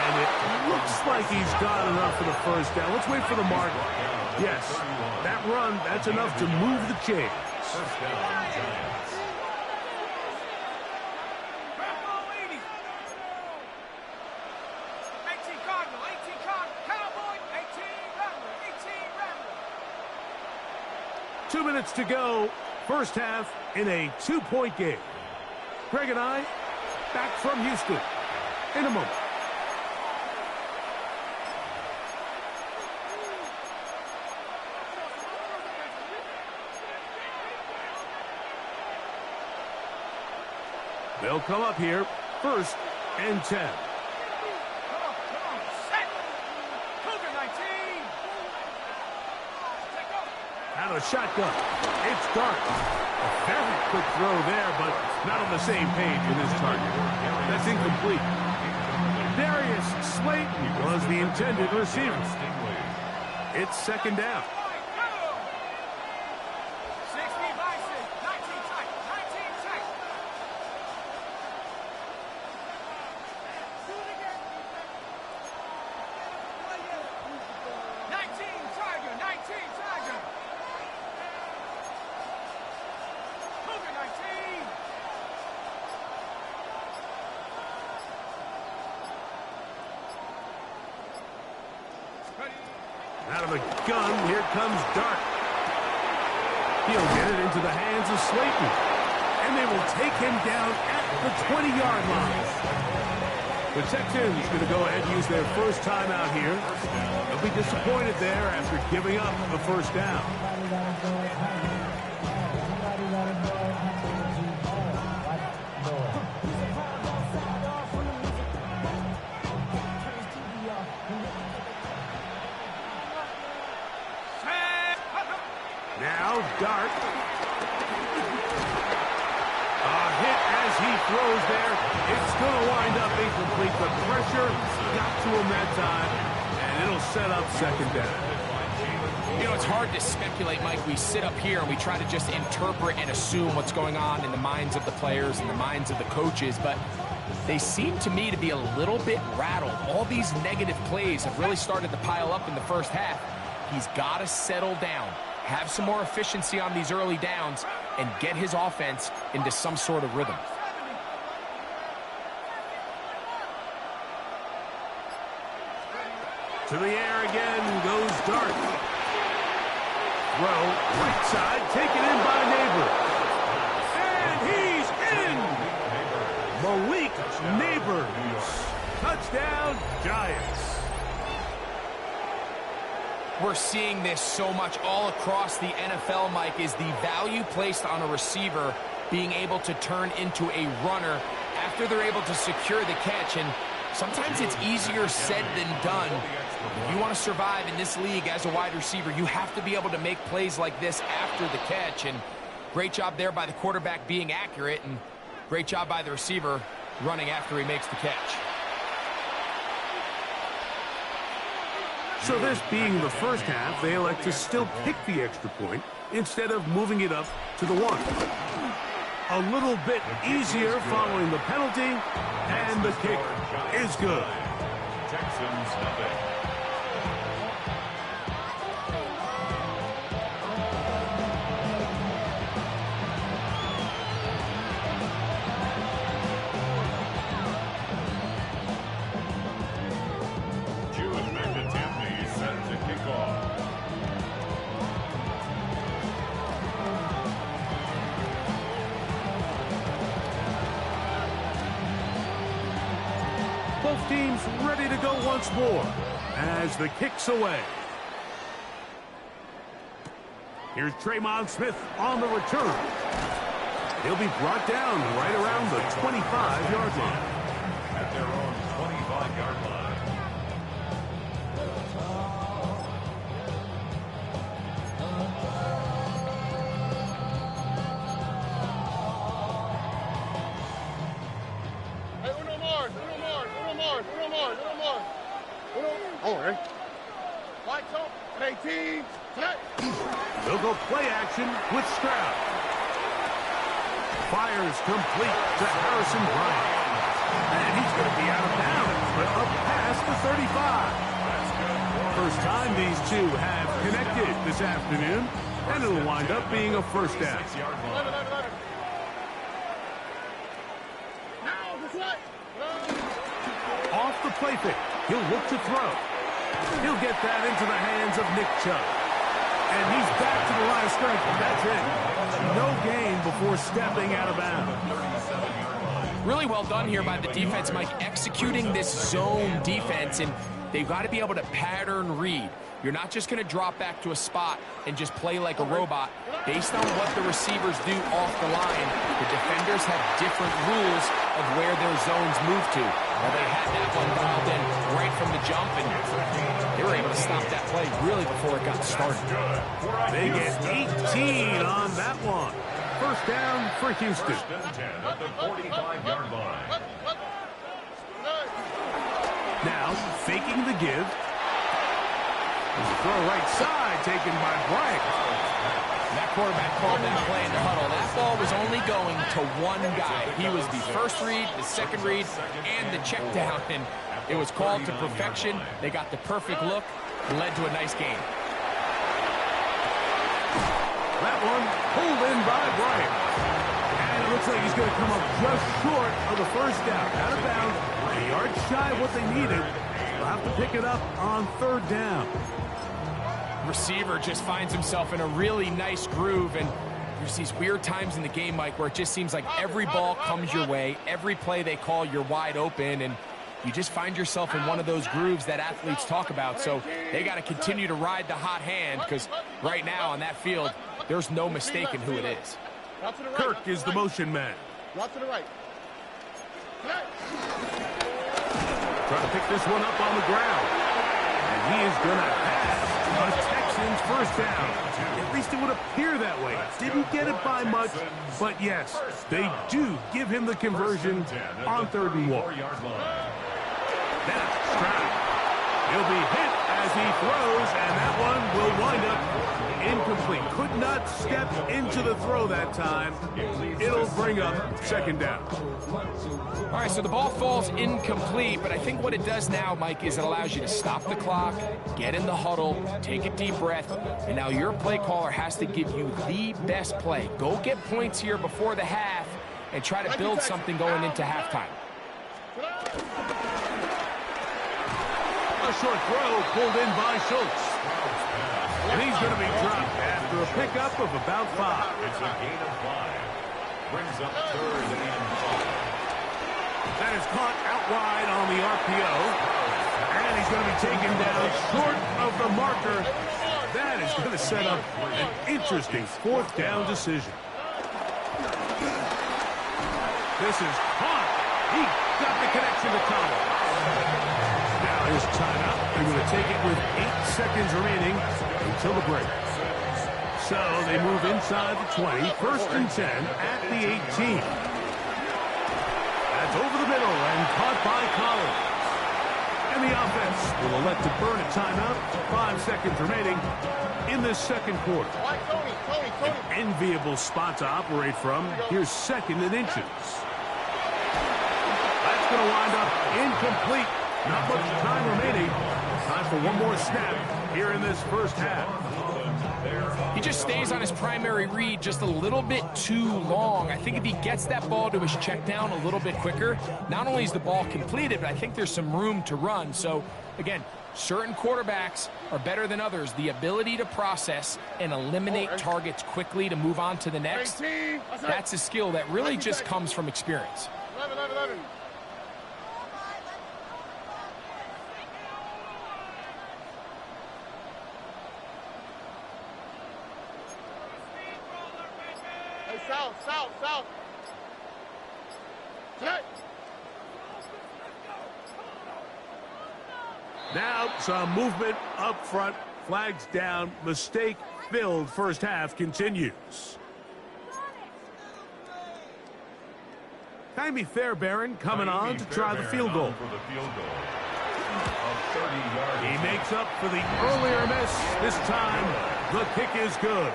And it looks like he's got enough for the 1st down. Let's wait for the mark. Yes, that run, that's enough to move the chains. 1st down, Giants. Cowboy, 18 Rambler. 2 minutes to go. 1st half in a 2-point game. Greg and I back from Houston in a moment. They'll come up here, 1st and 10. Come on, set. Cougar 19. Out of shotgun. It's Dart. A very quick throw there, but not on the same page with his target. That's incomplete. Darius Slayton was the intended receiver. It's second down. Out of the gun, here comes Dart. He'll get it into the hands of Slayton. And they will take him down at the 20-yard line. The Texans going to go ahead and use their first timeout here. They'll be disappointed there after giving up the first down. Now Dart. A hit as he throws there. It's going to wind up incomplete. The pressure got to him that time, and it'll set up second down. You know, it's hard to speculate, Mike. We sit up here and we try to just interpret and assume what's going on in the minds of the players and the minds of the coaches, but they seem to me to be a little bit rattled. All these negative plays have really started to pile up in the first half. He's got to settle down, have some more efficiency on these early downs, and get his offense into some sort of rhythm. To the air again goes Dart. Throw, right side, taken in by Neighbor. And he's in! Malik Neighbors. Touchdown, Giants. We're seeing this so much all across the NFL, Mike, is the value placed on a receiver being able to turn into a runner after they're able to secure the catch. And sometimes it's easier said than done. If you want to survive in this league as a wide receiver, you have to be able to make plays like this after the catch. And great job there by the quarterback being accurate, and great job by the receiver running after he makes the catch. So this being the first half, they elect to still pick the extra point instead of moving it up to the 1. A little bit easier following the penalty, and the kick is good. Jaxson's nothing. Both teams ready to go once more as the kick's away. Here's Tremont Smith on the return. He'll be brought down right around the 25-yard line. At their own 25-yard line. They'll go play action with Stroud. Fires complete to Harrison Bryant. And he's going to be out of bounds, but up past the 35. First time these two have connected this afternoon, and it'll wind up being a first down. Off the play fake, he'll look to throw. He'll get that into the hands of Nick Chubb. And he's back to the line of scrimmage, but that's it. No gain before stepping out of bounds. Really well done here by the defense, Mike, executing this zone defense, and they've got to be able to pattern read. You're not just going to drop back to a spot and just play like a robot. Based on what the receivers do off the line, the defenders have different rules of where their zones move to. Well, they had that one dialed in right from the jump, and they were able to stop that play really before it got started. They get 18 on that one. First down for Houston. First and 10 at the 45-yard line. Now, faking the give. There's a throw right side taken by Bryant. That quarterback called that play in the huddle. That ball was only going to one guy. He was the first read, the second read, and the check down. And it was called to perfection. They got the perfect look, led to a nice game. That one pulled in by Bryant. And it looks like he's going to come up just short of the first down. Out of bounds, a yard shy of what they needed. They'll have to pick it up on third down. Receiver just finds himself in a really nice groove, and there's these weird times in the game, Mike, where it just seems like every ball comes your way, every play they call, you're wide open, and you just find yourself in one of those grooves that athletes talk about. So they got to continue to ride the hot hand, because right now on that field, there's no mistaking who it is. Kirk is the motion man. Route to the right. Trying to pick this one up on the ground. And he is going to have a Texans first down. At least it would appear that way. Didn't get it by much, but yes, they do give him the conversion on 3rd and 1. Now, Stroud. He'll be hit as he throws, and that one will wind up incomplete. Could not step into the throw that time. It'll bring up 2nd down. All right, so the ball falls incomplete, but I think what it does now, Mike, is it allows you to stop the clock, get in the huddle, take a deep breath, and now your play caller has to give you the best play. Go get points here before the half and try to build something going into halftime. A short throw pulled in by Schultz. And he's going to be dropped after a pickup of about 5. It's a gain of 5. Brings up 3rd and 5. That is caught out wide on the RPO. And he's going to be taken down short of the marker. That is going to set up an interesting 4th down decision. This is caught. He got the connection to Collins. Now his timeout. They're going to take it with 8 seconds remaining until the break. So they move inside the 20. 1st and 10 at the 18. That's over the middle and caught by Collins. And the offense will elect to burn a timeout. 5 seconds remaining in this 2nd quarter. An enviable spot to operate from. Here's 2nd and inches. That's going to wind up incomplete. Not much time remaining. Time for one more snap here in this first half. He just stays on his primary read just a little bit too long. I think if he gets that ball to his check down a little bit quicker, not only is the ball completed, but I think there's some room to run. So, again, certain quarterbacks are better than others. The ability to process and eliminate targets quickly to move on to the next, that's a skill that really just comes from experience. 11. South. Now some movement up front. Flags down. Mistake-filled first half continues. Jaime Fairbairn coming on to try the field goal. He makes up for the earlier miss. This time, the kick is good.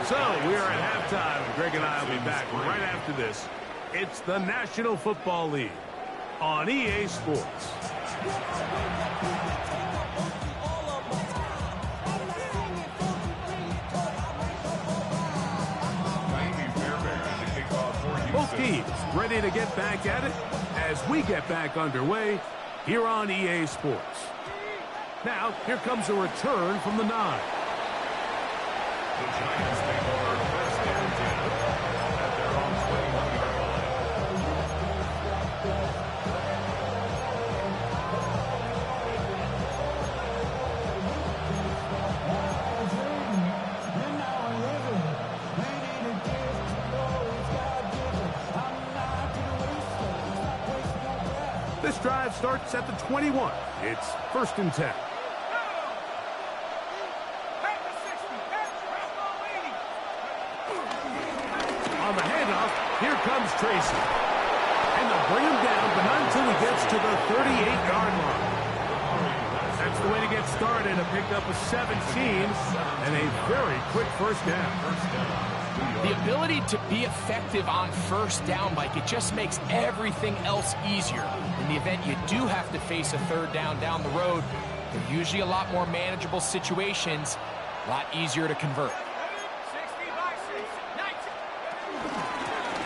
So we are at halftime. Greg and I will be back right after this. It's the National Football League on EA Sports. Both teams ready to get back at it as we get back underway here on EA Sports. Now, here comes a return from the 9. The Giants take over 1st and 10 at their own 21-yard line. This drive starts at the 21. It's 1st and 10. On the handoff, here comes Tracy. And they'll bring him down, but not until he gets to the 38-yard line. That's the way to get started. A pickup of 17 and a very quick first down. The ability to be effective on first down, Mike, it just makes everything else easier. In the event you do have to face a third down the road, they're usually a lot more manageable situations, a lot easier to convert.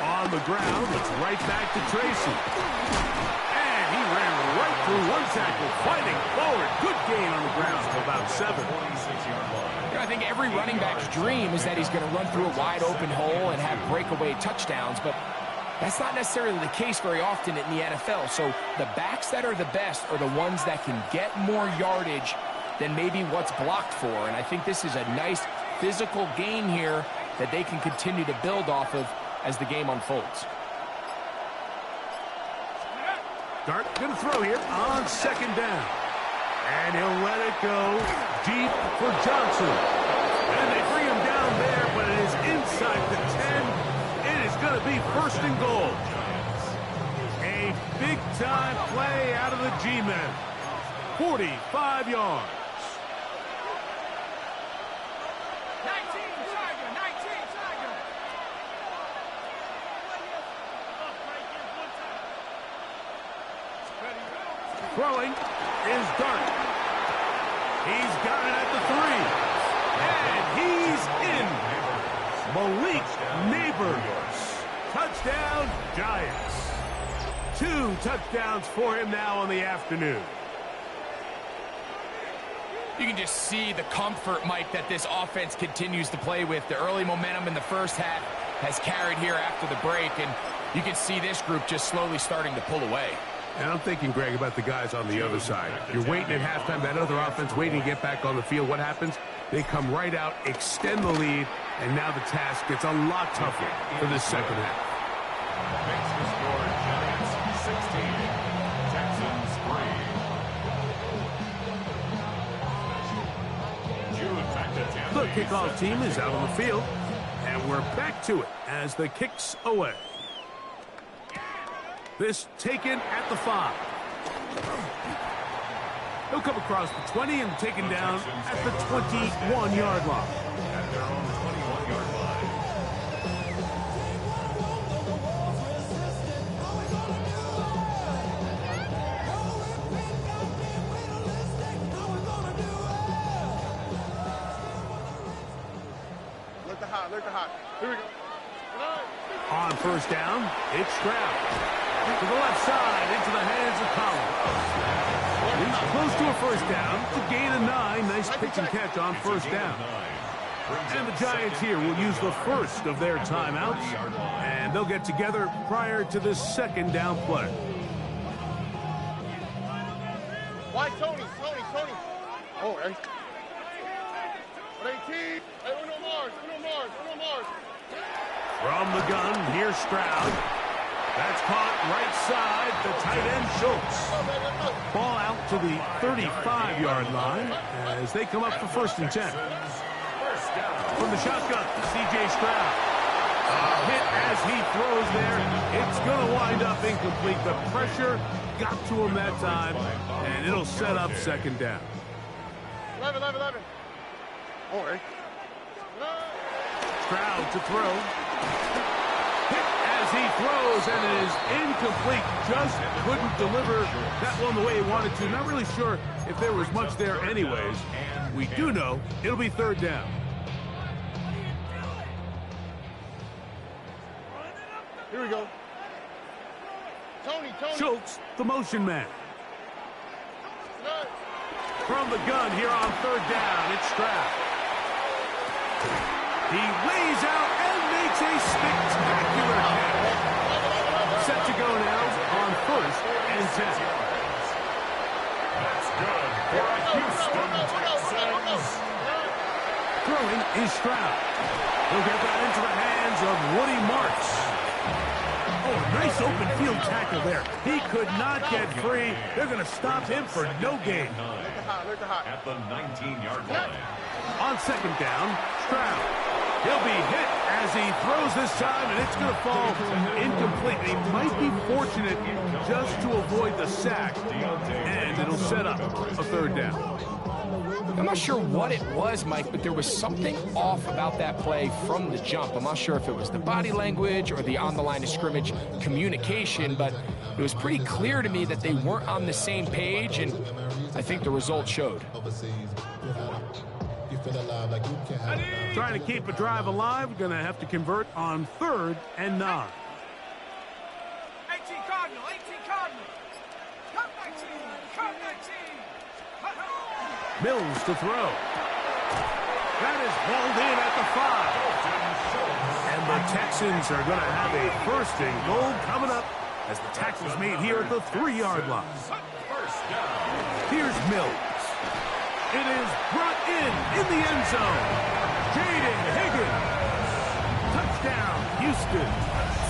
On the ground, it's right back to Tracy. And he ran right through one tackle, fighting forward. Good gain on the ground to about 7. I think every running back's dream is that he's going to run through a wide open hole and have breakaway touchdowns, but that's not necessarily the case very often in the NFL. So the backs that are the best are the ones that can get more yardage than maybe what's blocked for. And I think this is a nice physical gain here that they can continue to build off of as the game unfolds. Dart going to throw here on second down. And he'll let it go deep for Jaxson. And they bring him down there, but it is inside the 10. It is going to be first and goal. A big-time play out of the G-men. 45 yards. 19, Tiger. Throwing is Dart. He's got it at the 3. And he's in. Malik Neighbors. Touchdown, Giants. 2 touchdowns for him now on the afternoon. You can just see the comfort, Mike, that this offense continues to play with. The early momentum in the first half has carried here after the break, and you can see this group just slowly starting to pull away. And I'm thinking, Greg, about the guys on the other side. You're waiting at halftime, that other offense waiting to get back on the field. What happens? They come right out, extend the lead, and now the task gets a lot tougher for this second half. Makes the score Giants 16, Texans 3. The kickoff team is out on the field, and we're back to it as the kick's away. This taken at the 5. He'll come across the 20 and taken down at the 21-yard line. At their own 21-yard line. Look the hot. Here we go. On first down, it's Stroud. To the left side, into the hands of Collins. He's close to a first down. To gain a 9. Nice pitch and catch on first down. And the Giants here will use the first of their timeouts. And they'll get together prior to the second down play. Why Tony? Oh, hey. 18. Hey, Uno Mars. From the gun, here's Stroud. That's caught right side, the tight end Schultz. Ball out to the 35-yard line as they come up for 1st and 10. From the shotgun, C.J. Stroud. Hit as he throws there. It's going to wind up incomplete. The pressure got to him that time, and it'll set up second down. 11. Oh, hey. Stroud to throw. Hit as he throws, and it is incomplete. Just couldn't deliver that one the way he wanted to. Not really sure if there was much there anyways. We do know it'll be 3rd down. Here we go. Tony. Schultz, the motion man. From the gun here on 3rd down, it's Stroud. He lays out and makes a spectacular catch. Set to go now on 1st and 10. That's good for a Houston Texans. Throwing is Stroud. He'll get that into the hands of Woody Marks. Oh, nice open field tackle there. He could not get free. They're going to stop him for no gain. At the 19-yard line. On 2nd down, Stroud. He'll be hit as he throws this time, and it's going to fall incomplete. He might be fortunate just to avoid the sack, and it'll set up a 3rd down. I'm not sure what it was, Mike, but there was something off about that play from the jump. I'm not sure if it was the body language or the on-the-line of scrimmage communication, but it was pretty clear to me that they weren't on the same page, and I think the result showed. Trying to keep a drive alive, going to have to convert on 3rd and 9. 18 Cardinal, 18 Cardinal. Come 19, come 19. Mills to throw. That is hauled in at the 5. And the Texans are going to have a 1st and goal coming up as the tackle's made here at the 3-yard line. Here's Mills. It is brought in the end zone. Jaden Higgins. Touchdown, Houston.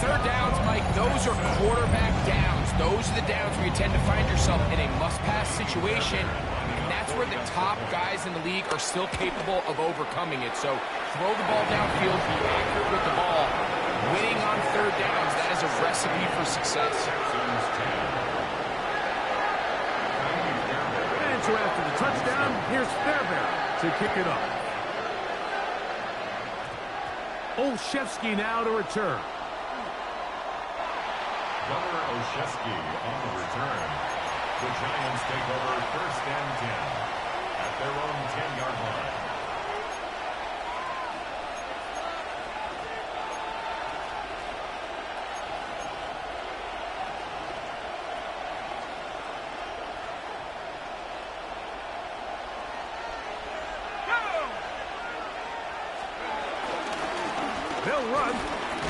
3rd downs, Mike, those are quarterback downs. Those are the downs where you tend to find yourself in a must-pass situation, and that's where the top guys in the league are still capable of overcoming it. So throw the ball downfield, be accurate with the ball. Winning on 3rd downs, that is a recipe for success. And so after the touchdown, here's Fairbairn to kick it off. Olszewski now to return. Gunnar Olszewski on the return. The Giants take over 1st and 10 at their own 10-yard line. They'll run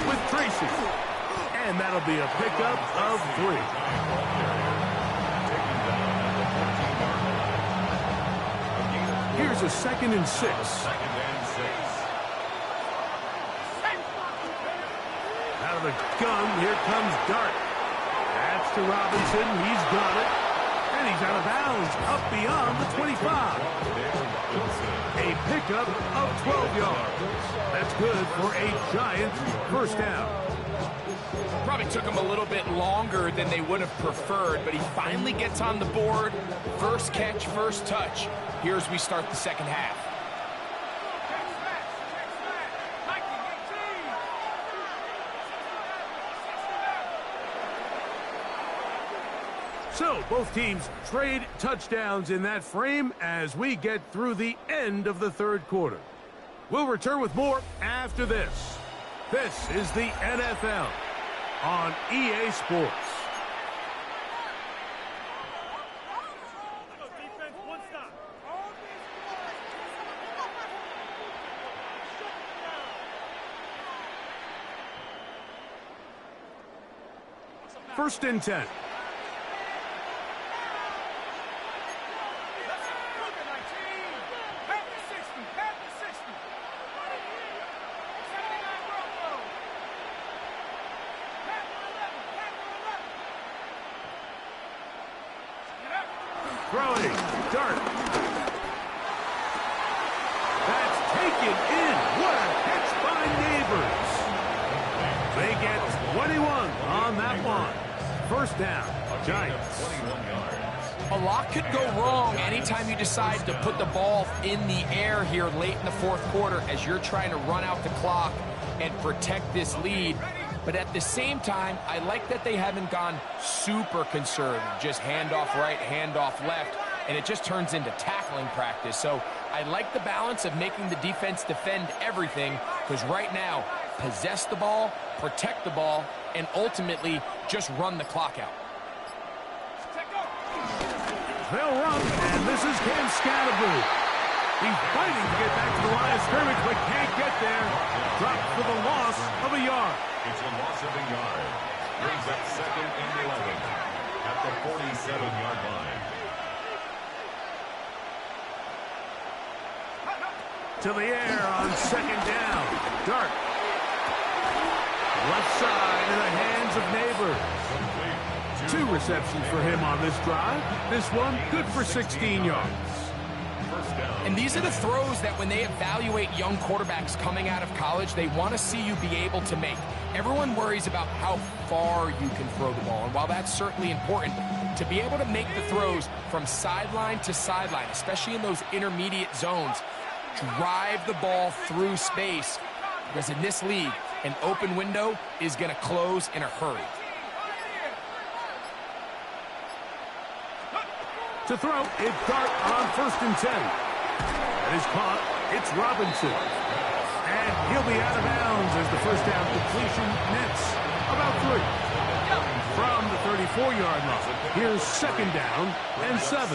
with Tracy. And that'll be a pickup of 3. Here's a 2nd and 6. Out of the gun, here comes Dart. That's to Robinson. He's got it. And he's out of bounds, up beyond the 25. A pickup of 12 yards. That's good for a Giants 1st down. Probably took him a little bit longer than they would have preferred, but he finally gets on the board. 1st catch, 1st touch. Here's we start the 2nd half. So both teams trade touchdowns in that frame as we get through the end of the 3rd quarter. We'll return with more after this. This is the NFL on EA Sports. Defense, 1 stop. 1st and 10. Throwing, Dart. That's taken in. What a catch by Neighbors. They get 21 on that one. 1st down, Giants. 21 yards. A lot could go wrong anytime you decide to put the ball in the air here late in the 4th quarter as you're trying to run out the clock and protect this lead. But at the same time, I like that they haven't gone super conservative, just handoff right, handoff left, and it just turns into tackling practice. So I like the balance of making the defense defend everything, because right now, possess the ball, protect the ball, and ultimately just run the clock out. They'll run, and this is Cam Scatterboo. He's fighting to get back to the line of scrimmage, but can't get there. Dropped for the loss of a yard. It's a loss of a yard. Brings up 2nd and 11 at the 47-yard line. To the air on 2nd down. Dart. Left side in the hands of Neighbors. 2 receptions for him on this drive. This one good for 16 yards. And these are the throws that when they evaluate young quarterbacks coming out of college, they want to see you be able to make. Everyone worries about how far you can throw the ball, and while that's certainly important, to be able to make the throws from sideline to sideline, especially in those intermediate zones, drive the ball through space, because in this league, an open window is going to close in a hurry. To throw, it's Dart on 1st and 10. That is caught. It's Robinson. And he'll be out of bounds as the first down completion nets about 3. From the 34-yard line, here's 2nd down and 7.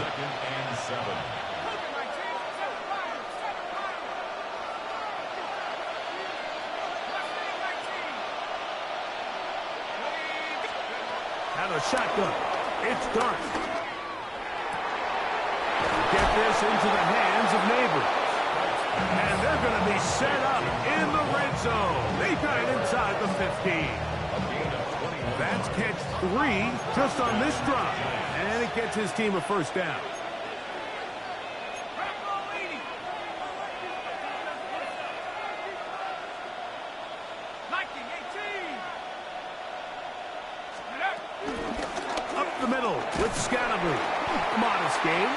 Out of shotgun, it's Dart. Get this into the hands of Neighbors. And they're going to be set up in the red zone. They got it inside the 15. That's catch 3 just on this drive. And it gets his team a first down. Up the middle with Scatterby. Modest game.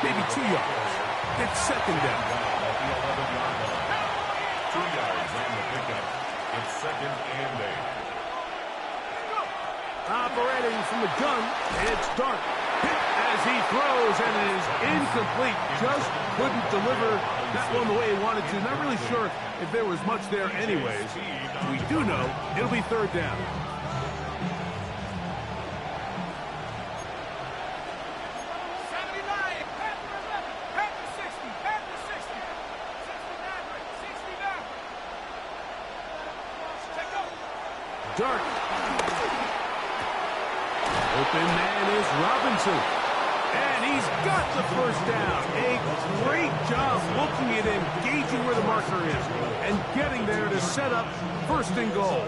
Maybe 2 yards. It's 2nd down. 2 yards on the pickup. It's 2nd and 8. Operating from the gun, it's Dart. Hit as he throws, and it is incomplete. Just couldn't deliver that one the way he wanted to. Not really sure if there was much there anyways. We do know it'll be 3rd down. Dart. Open man is Robinson. And he's got the first down. A great job looking at engaging where the marker is and getting there to set up 1st and goal.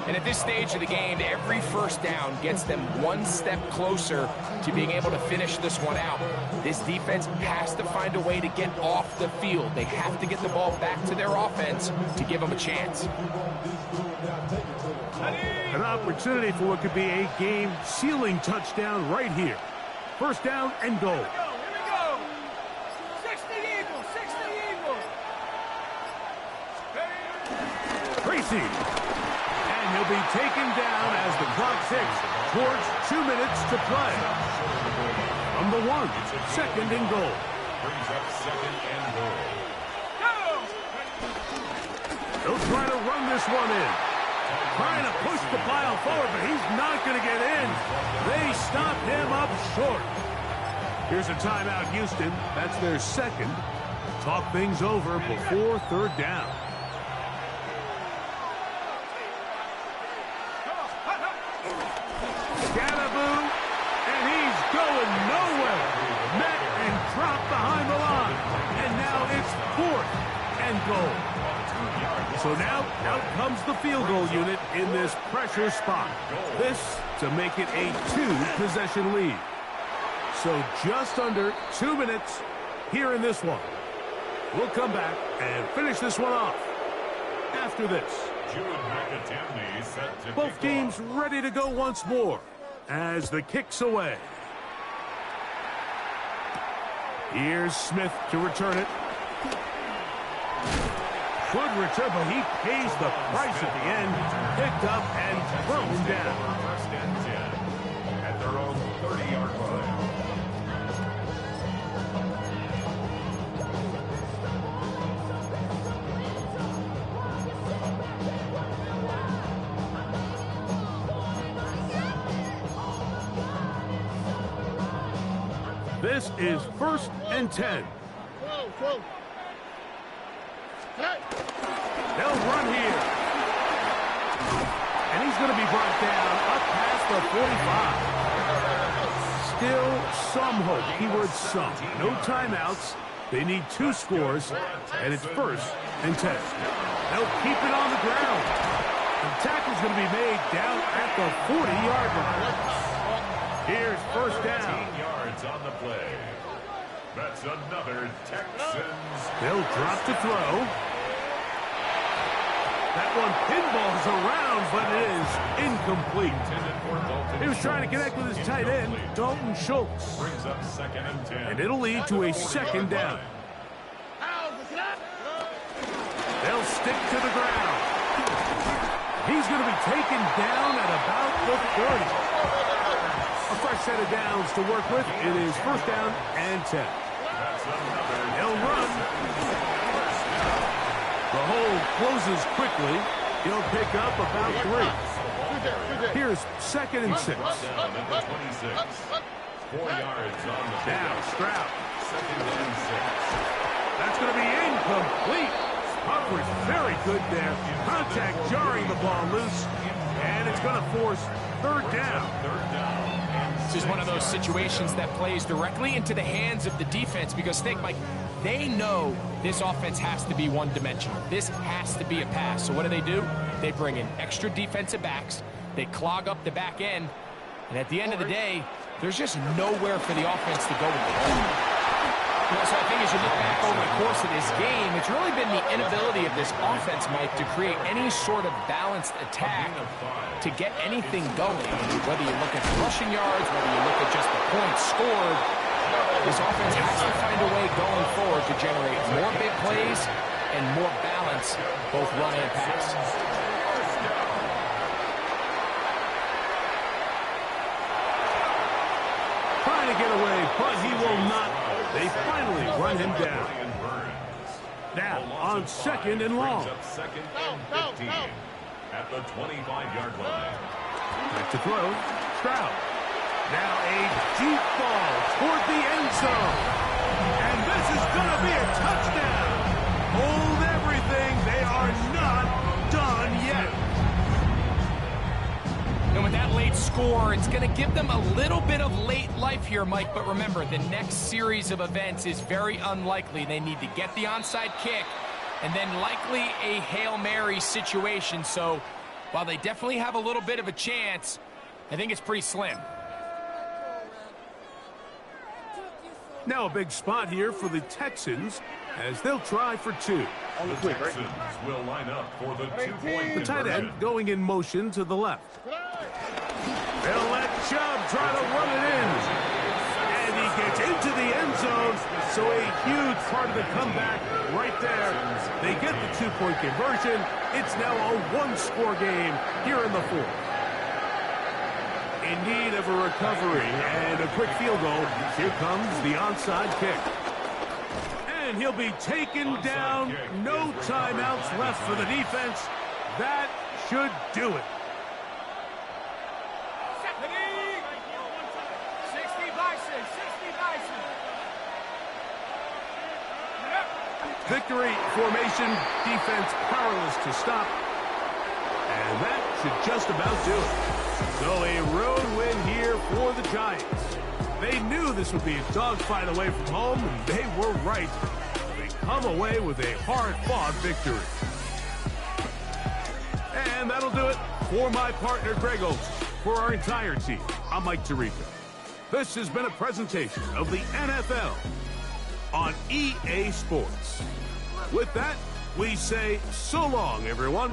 And at this stage of the game, every first down gets them one step closer to being able to finish this one out. This defense has to find a way to get off the field. They have to get the ball back to their offense to give them a chance. An opportunity for what could be a game-sealing touchdown right here. 1st down and goal. Here we go. 60 Eagles, 60 Eagles. Tracy. And he'll be taken down as the clock ticks towards 2 minutes to play. From the 1, 2nd and goal. Brings up 2nd and goal. They'll try to run this one in. Trying to push the pile forward, but he's not going to get in. They stop him up short. Here's a timeout, Houston. That's their 2nd. Talk things over before 3rd down. Scatterby, and he's going nowhere. Met and dropped behind the line. And now it's 4th and goal. So now, out comes the field goal unit in this pressure spot. This to make it a 2-possession lead. So just under 2 minutes here in this one. We'll come back and finish this one off after this. Both teams ready to go once more as the kick's away. Here's Smith to return it. Good return, but he pays the price at the end. Picked up and thrown down. 1st and 10 at their own 30-yard line. This is 1st and 10. They'll run here. And he's going to be brought down up past the 45. Still some hope. Keyword some. No timeouts. They need 2 scores. And it's 1st and 10. They'll keep it on the ground. The tackle's going to be made down at the 40-yard line. Here's 1st down. 15 yards on the play. That's another Texans. They'll drop to throw. That one pinballs around, but it is incomplete. He was trying to connect with his tight end, Dalton Schultz. Brings up 2nd and 10. And it'll lead to a 2nd down. They'll stick to the ground. He's going to be taken down at about the 30. A fresh set of downs to work with. It is 1st down and 10. He'll run. The hole closes quickly. He'll pick up about 3. Here's 2nd and 6. 4 yards on the Now Stroud. 2nd and 6. That's going to be incomplete. Coverage very good there. Contact jarring the ball loose. And it's going to force 3rd down. This is one of those situations that plays directly into the hands of the defense because think, Mike, they know this offense has to be one-dimensional. This has to be a pass. So what do? They bring in extra defensive backs. They clog up the back end. And at the end of the day, there's just nowhere for the offense to go with the ball. So I think as you look back over the course of this game, it's really been the inability of this offense, Mike, to create any sort of balanced attack to get anything going. Whether you look at the rushing yards, whether you look at just the points scored, this offense has to find a way going forward to generate more big plays and more balance, both run and pass. Trying to get away, but he will not. They finally run him down. Now, on 2nd and long. 2nd and 15 at the 25-yard line. Back to throw. Stroud. Now a deep ball toward the end zone. And this is going to be a touchdown. Hold everything. They are not done yet. And with that late score, it's going to give them a little bit of late life here, Mike. But remember, the next series of events is very unlikely. They need to get the onside kick and then likely a Hail Mary situation. So while they definitely have a little bit of a chance, I think it's pretty slim. Now a big spot here for the Texans as they'll try for 2. The Texans will line up for the 2-point The tight end conversion. going in motion to the left. They'll let Chubb try to run it in. And he gets into the end zone. So a huge part of the comeback right there. They get the 2-point conversion. It's now a 1-score game here in the 4th. In need of a recovery and a quick field goal. Here comes the onside kick. And he'll be taken down. No timeouts left for the defense. That should do it. 60 Bison. Victory formation, defense powerless to stop. And that should just about do it. So a road win here for the Giants. They knew this would be a dogfight away from home, and they were right. They come away with a hard-fought victory. And that'll do it for my partner, Greg Olson. For our entire team, I'm Mike Tirico. This has been a presentation of the NFL on EA Sports. With that, we say so long, everyone.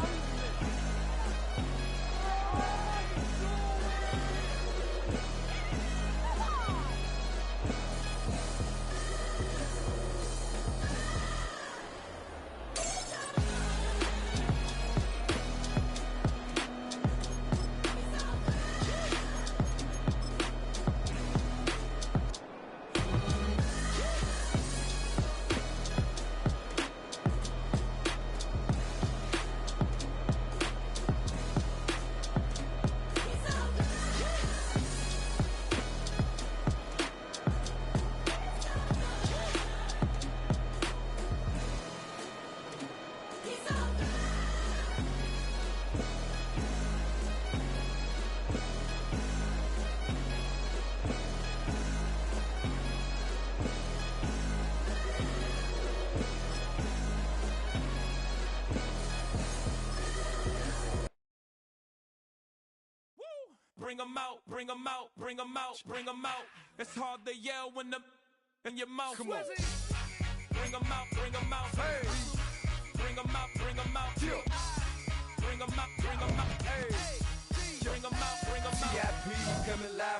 Bring 'em out, bring 'em out, bring 'em out, bring 'em out. It's hard to yell when the in your mouth. Come on. Bring 'em out, bring 'em out. Hey. Bring 'em out, bring 'em out. Yeah.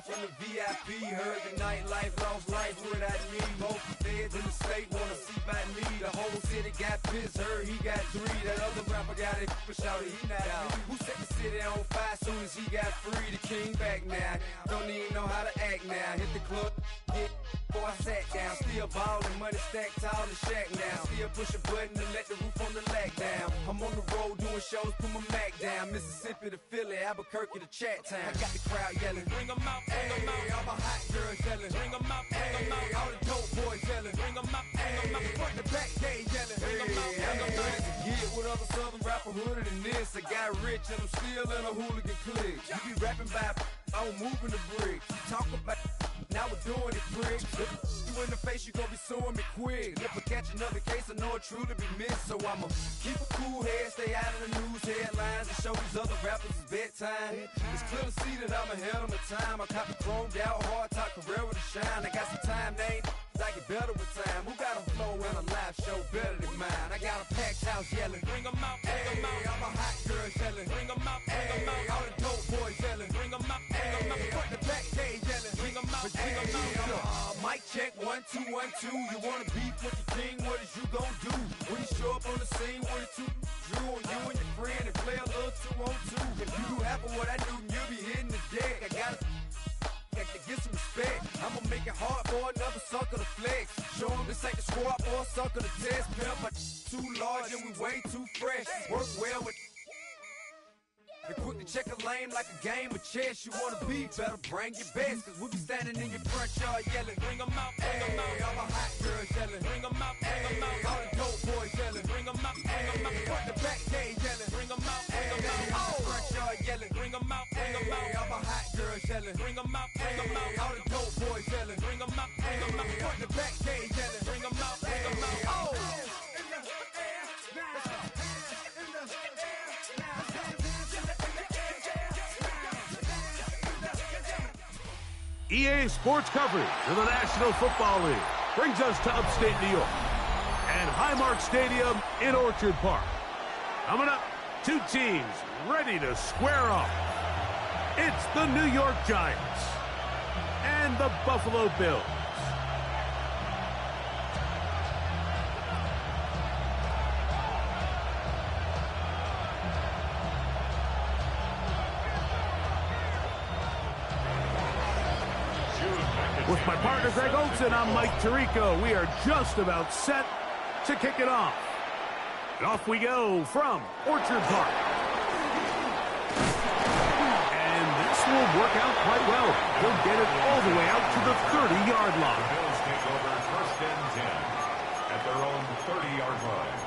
from the VIP. Heard the nightlife, lost life without me. Both feds in the state wanna see about me. The whole city got pissed, heard he got 3. That other rapper got it for shouty, he not out. Who set the city on fire soon as he got free? The king back now. Don't even know how to act now. Hit the club, get before I sat down. Still ballin', money stacked tall in shack now. Still push a button to let the roof on the lag down. I'm on the road doing shows, put my Mac down. Mississippi to Philly, Albuquerque to Chat Town. I got the crowd yelling, bring 'em out, bring 'em out. All my hot girls yelling, bring 'em out, bring 'em out. All the dope boys yelling, bring 'em out, bring 'em out. Front the back gate yelling, bring 'em out, bring 'em out. To get with other southern rapper hooded than this. I got rich and I'm still in a hooligan clique. You be rapping by, I'm moving the bricks. You talk about, now we're doing it, prick. You in the face, you gon' be suing me quick. If I catch another case, I know it truly be missed. So I'ma keep a cool head, stay out of the news headlines, and show these other rappers it's bedtime. It's clear to see that I'm ahead of my time. I caught the chromed out, hard top career with a shine. I got some time, they ain't I get better with time. Who got a flow and a live show better than mine? I got a packed house yelling, bring 'em out, bring 'em out. All my hot girls yelling, bring 'em out, bring 'em out. All the dope boys yelling, bring 'em out, bring 'em out. Front the back gate yelling, bring 'em out, bring 'em out. Mic check, 1 2 1 2. You wanna beef with the king? What is you gon' do? When you show up on the scene, 1 2 drew on you and your friend and play a little 2 on 2. If you do half of what I do, you'll be hitting the deck. I gotta to get some respect. I'ma make it hard for another sucker to flex. Show him this ain't the squad or a sucker to test. Pimp, but too large and we way too fresh. Work well with and quick to check a lane like a game of chess. You wanna be better, bring your best. Cause we be standing in your front yard yelling, bring 'em out, bring 'em out. All my hot girls yelling, bring 'em out, bring 'em out. All the dope boys yelling, bring 'em out, bring 'em out. Front the back gate yelling, bring 'em out, bring 'em out. Front yard yelling, bring 'em out, bring 'em out. All my hot girls yelling, bring 'em out, bring 'em out. All the dope boys yelling, bring 'em out, bring 'em out. Front the back gate yelling, bring 'em out, bring 'em out. Oh! EA Sports coverage of the National Football League brings us to upstate New York and Highmark Stadium in Orchard Park. Coming up, 2 teams ready to square off. It's the New York Giants and the Buffalo Bills. With my partner Greg Olson, I'm Mike Tirico. We are just about set to kick it off. And off we go from Orchard Park. And this will work out quite well. He'll get it all the way out to the 30-yard line. The Bills take over 1st and 10 at their own 30-yard line.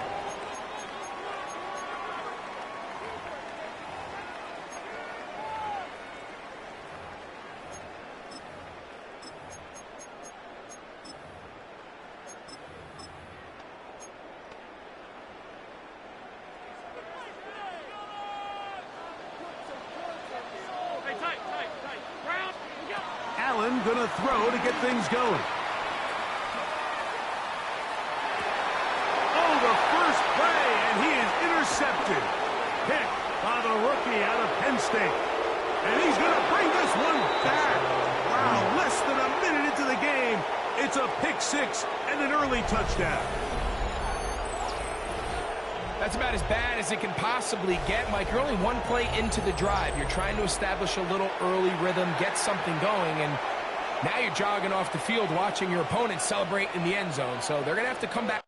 Allen gonna throw to get things going. Oh, the first play, and he is intercepted. Picked by the rookie out of Penn State. And he's gonna bring this one back. Wow, less than a minute into the game, it's a pick 6 and an early touchdown. That's about as bad as it can possibly get, Mike. You're only 1 play into the drive. You're trying to establish a little early rhythm, get something going, and now you're jogging off the field watching your opponent celebrate in the end zone. So they're going to have to come back.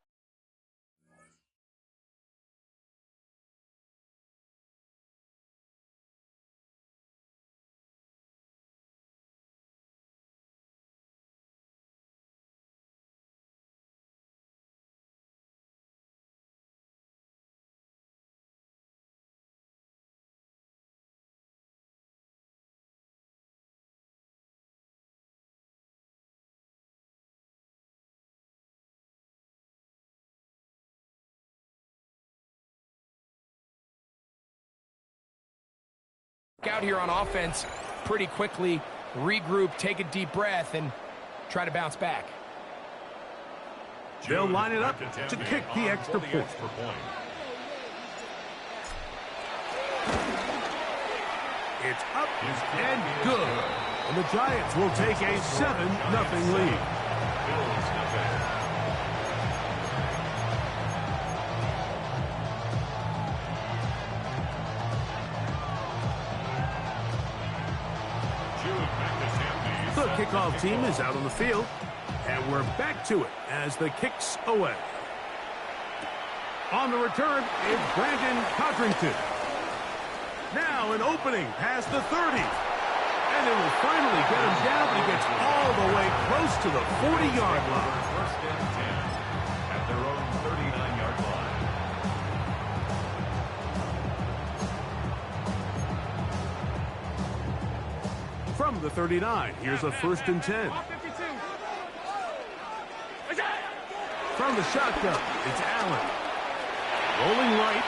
Out here on offense pretty quickly, regroup, take a deep breath, and try to bounce back. They'll line it up to kick the extra point. It's up and good. And the Giants will take a 7-0 lead. Bills nothing. The kickoff team is out on the field, and we're back to it as the kick's away. On the return is Brandon Codrington. Now an opening past the 30. And it will finally get him down, but he gets all the way close to the 40-yard line. First and 10 at their own 39-yard line. From the 39, here's a 1st and 10. From the shotgun, it's Allen. Rolling right.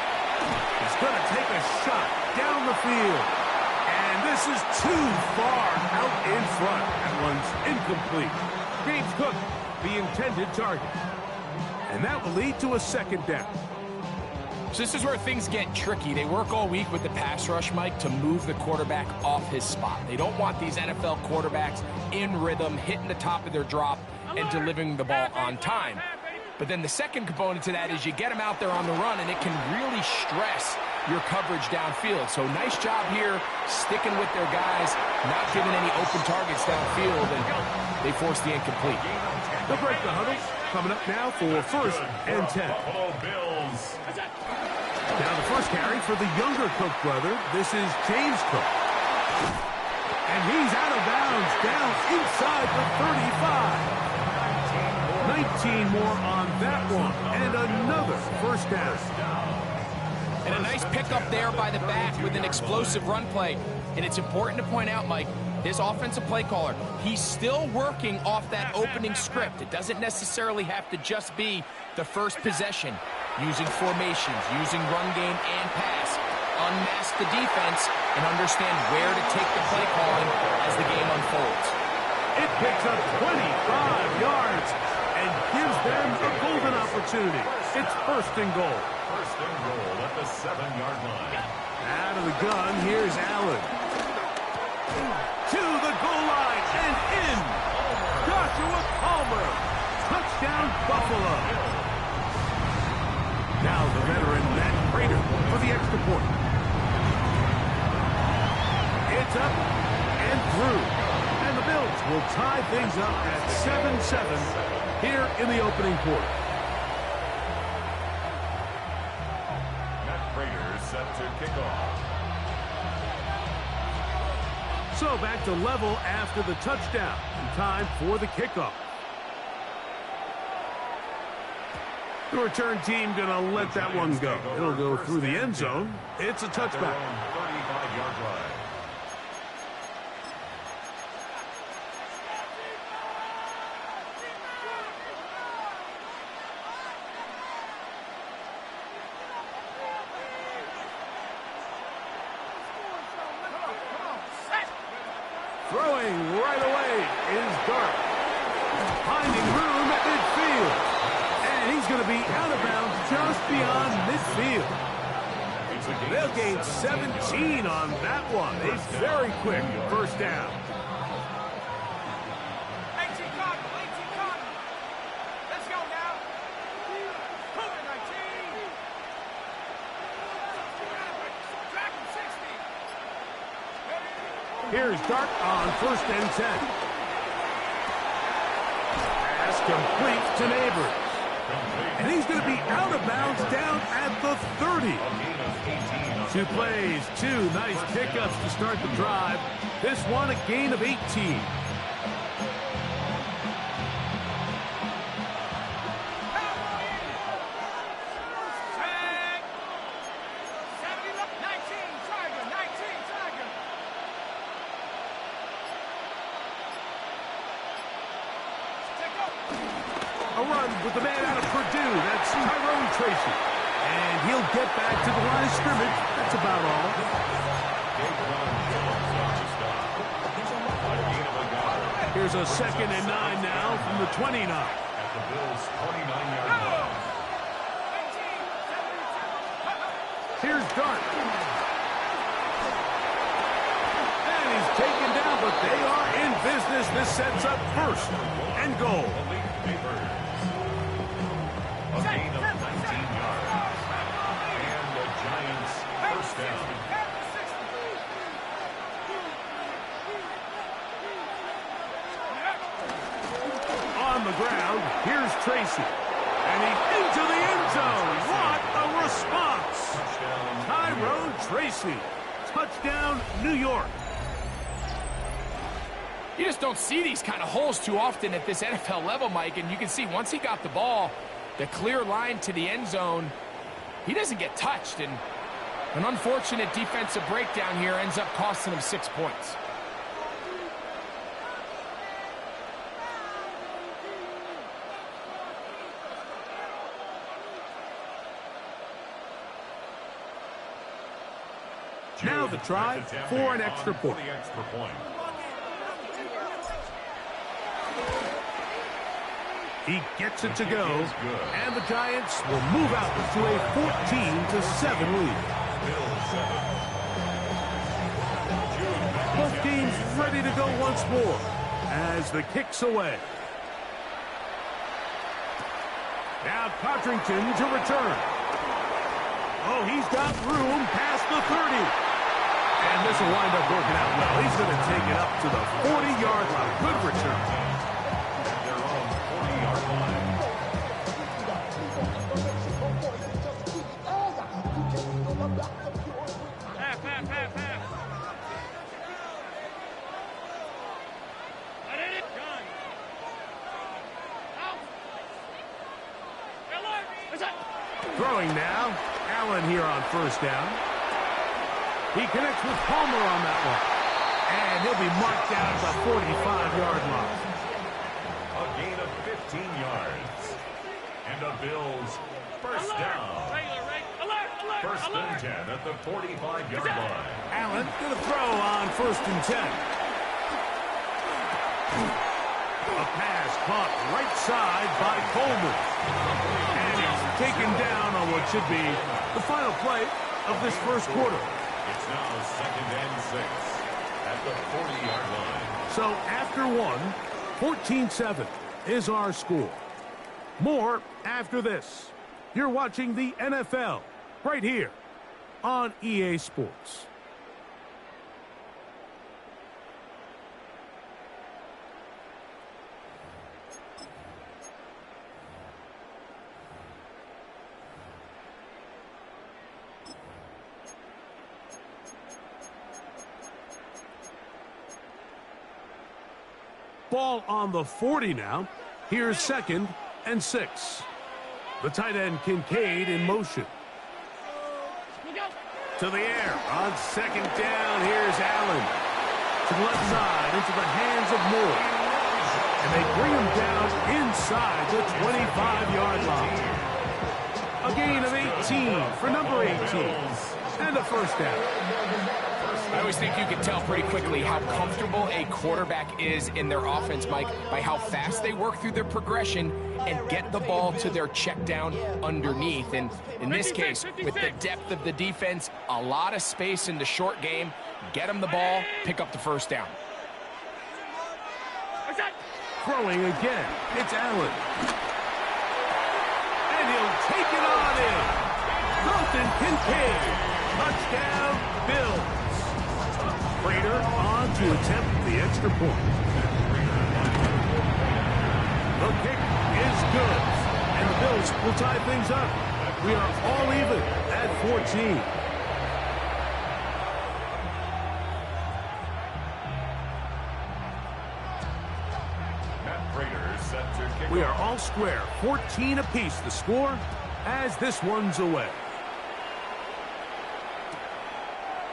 He's going to take a shot down the field. And this is too far out in front. That one's incomplete. James Cook, the intended target. And that will lead to a 2nd down. So this is where things get tricky. They work all week with the pass rush, Mike, to move the quarterback off his spot. They don't want these NFL quarterbacks in rhythm, hitting the top of their drop, and delivering the ball on time. But then the second component to that is you get them out there on the run, and it can really stress your coverage downfield. So nice job here, sticking with their guys, not giving any open targets downfield, and they force the incomplete. They'll break the huddle. Coming up now for 1st and 10. Buffalo Bills. Now the first carry for the younger Cook brother. This is James Cook. And he's out of bounds, down inside the 35. 19 more on that one, and another 1st down. And a nice pickup there by the back with an explosive run play. And it's important to point out, Mike, his offensive play caller, he's still working off that opening script. It doesn't necessarily have to just be the first possession. Using formations, using run game and pass. Unmask the defense and understand where to take the play calling as the game unfolds. It picks up 25 yards and gives them a golden opportunity. It's 1st and goal. 1st and goal at the 7-yard line. Out of the gun, here's Allen. To the goal line and in. Joshua Palmer. Touchdown, Buffalo. Now the veteran Matt Prater for the extra point. It's up and through. And the Bills will tie things up at 7-7 here in the opening quarter. Matt Prater set to kick off. So back to level after the touchdown. And time for the kickoff. The return team going to let that one go. It'll go through the end zone. It's a touchback. 35-yard line. Throwing right away is Dart. Finding room at midfield. And he's going to be out of bounds just beyond midfield. They'll gain 17 on that one. A very quick 1st down. Let's go now. COVID-19. Dragon 60. Here's Dart on 1st and 10. Pass complete to Neighbors. And he's going to be out of bounds down at the 30. 2 plays, 2 nice pickups to start the drive. This one a gain of 18. A run with the man out of Purdue. That's Tyrone Tracy. And he'll get back to the line of scrimmage. That's about all. Here's a 2nd and 9 now from the 29. At the Bills' 29-yard line. Here's Dart. And he's taken down, but They are in business. This sets up first and goal. A gain of 19 yards. And the Giants first down. On the ground, here's Tracy. And he's into the end zone. What a response. Tyrone Tracy. Touchdown, New York. You just don't see these kind of holes too often at this NFL level, Mike, and you can see once he got the ball, the clear line to the end zone, he doesn't get touched, and an unfortunate defensive breakdown here ends up costing him 6 points. Now the try for an extra point. He gets it to go, and the Giants will move out to a 14-7 lead. Both teams ready to go once more as the kick's away. Now Codrington to return. Oh, he's got room past the 30. And this will wind up working out well. He's going to take it up to the 40-yard line. Good return. Their own 40-yard line. Throwing now. Allen here on first down. He connects with Palmer on that one. And he'll be marked down at the 45-yard line. A gain of 15 yards. And the Bills first down. First and 10 at the 45-yard line. Allen going to throw on first and 10. A pass caught right side by Coleman. And he's taken down on what should be the final play of this first quarter. It's now second and 6 at the 40-yard line. So after one, 14-7 is our score. More after this. You're watching the NFL right here on EA Sports. Ball on the 40 now. Here's second and 6. The tight end Kincaid in motion. To the air on second down. Here's Allen. To the left side into the hands of Moore. And they bring him down inside the 25-yard line. A gain of 18 for number 18. And a first down. I always think you can tell pretty quickly how comfortable a quarterback is in their offense, Mike, by how fast they work through their progression and get the ball to their check down underneath. And in this case, with the depth of the defense, a lot of space in the short game, get them the ball, pick up the first down. Throwing again, it's Allen. And he'll take it on in. Dalton Kincaid. Touchdown, Bills. Prater on to attempt the extra point. The kick is good. And the Bills will tie things up. We are all even at 14. We are all square. 14 apiece the score as this one's away.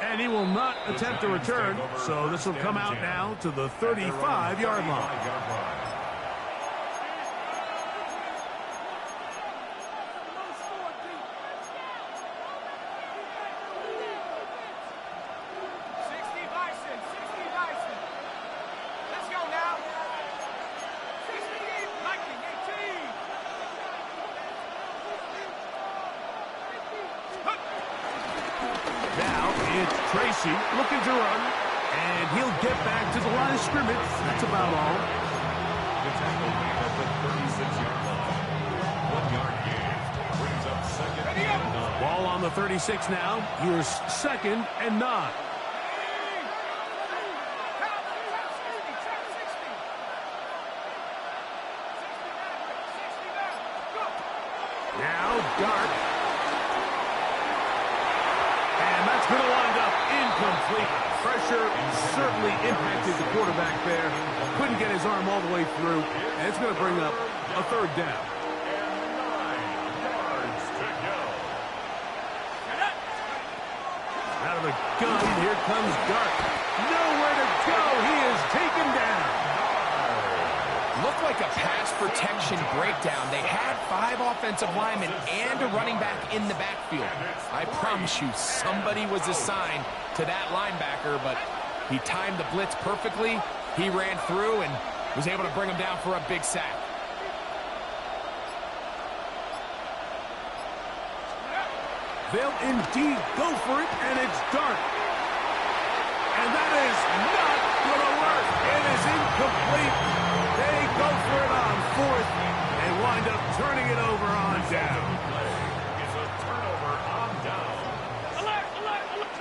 And he will not attempt a return, so this will come out now to the 35-yard line. Tracy looking to run. And he'll get back to the line of scrimmage. That's about all. The tackle made at the 36-yard line. 1 yard gain. Brings up second and 9. Ball on the 36 now. Here's second and 9. Now Dart. And that's going to wind up incomplete. Pressure certainly impacted the quarterback there. Couldn't get his arm all the way through. And it's going to bring up a third down. Out of the gun, here comes Dart. Nowhere to go. He is taken down. Looked like a pass protection breakdown. They had 5 offensive linemen and a running back in the backfield. I promise you, somebody was assigned to that linebacker, but he timed the blitz perfectly. He ran through and was able to bring him down for a big sack. They'll indeed go for it, and it's Dart. And that is not going to work. It is incomplete. They go for it on 4th and wind up turning it over on down. It's a turnover on down. Alert, alert, alert.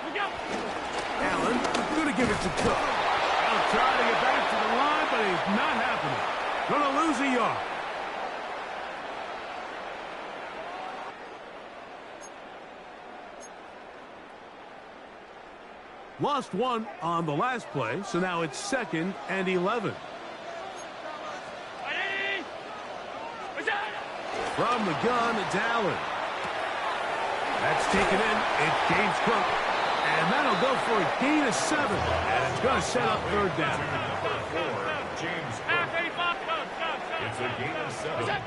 We go. Allen going to give it to Cook. I'll try to get back to the line, but it's not happening. Going to lose a yard. Lost 1 on the last play, so now it's 2nd and 11. From the gun, it's Allen. That's taken in. It's James Cook. And that'll go for a gain of 7. And it's going to set up third down. James Cook. It's a gain of 7.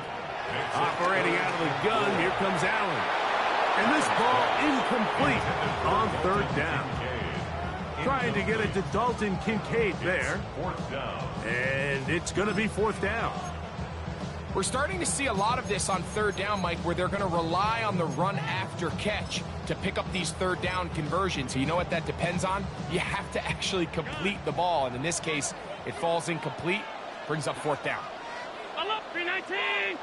Operating out of the gun, here comes Allen. And this ball incomplete on third down. Trying to get it to Dalton Kincaid there. And it's going to be 4th down. We're starting to see a lot of this on third down, Mike, where they're going to rely on the run after catch to pick up these third down conversions. So you know what that depends on? You have to actually complete the ball. And in this case, it falls incomplete, brings up 4th down. Alert, 319.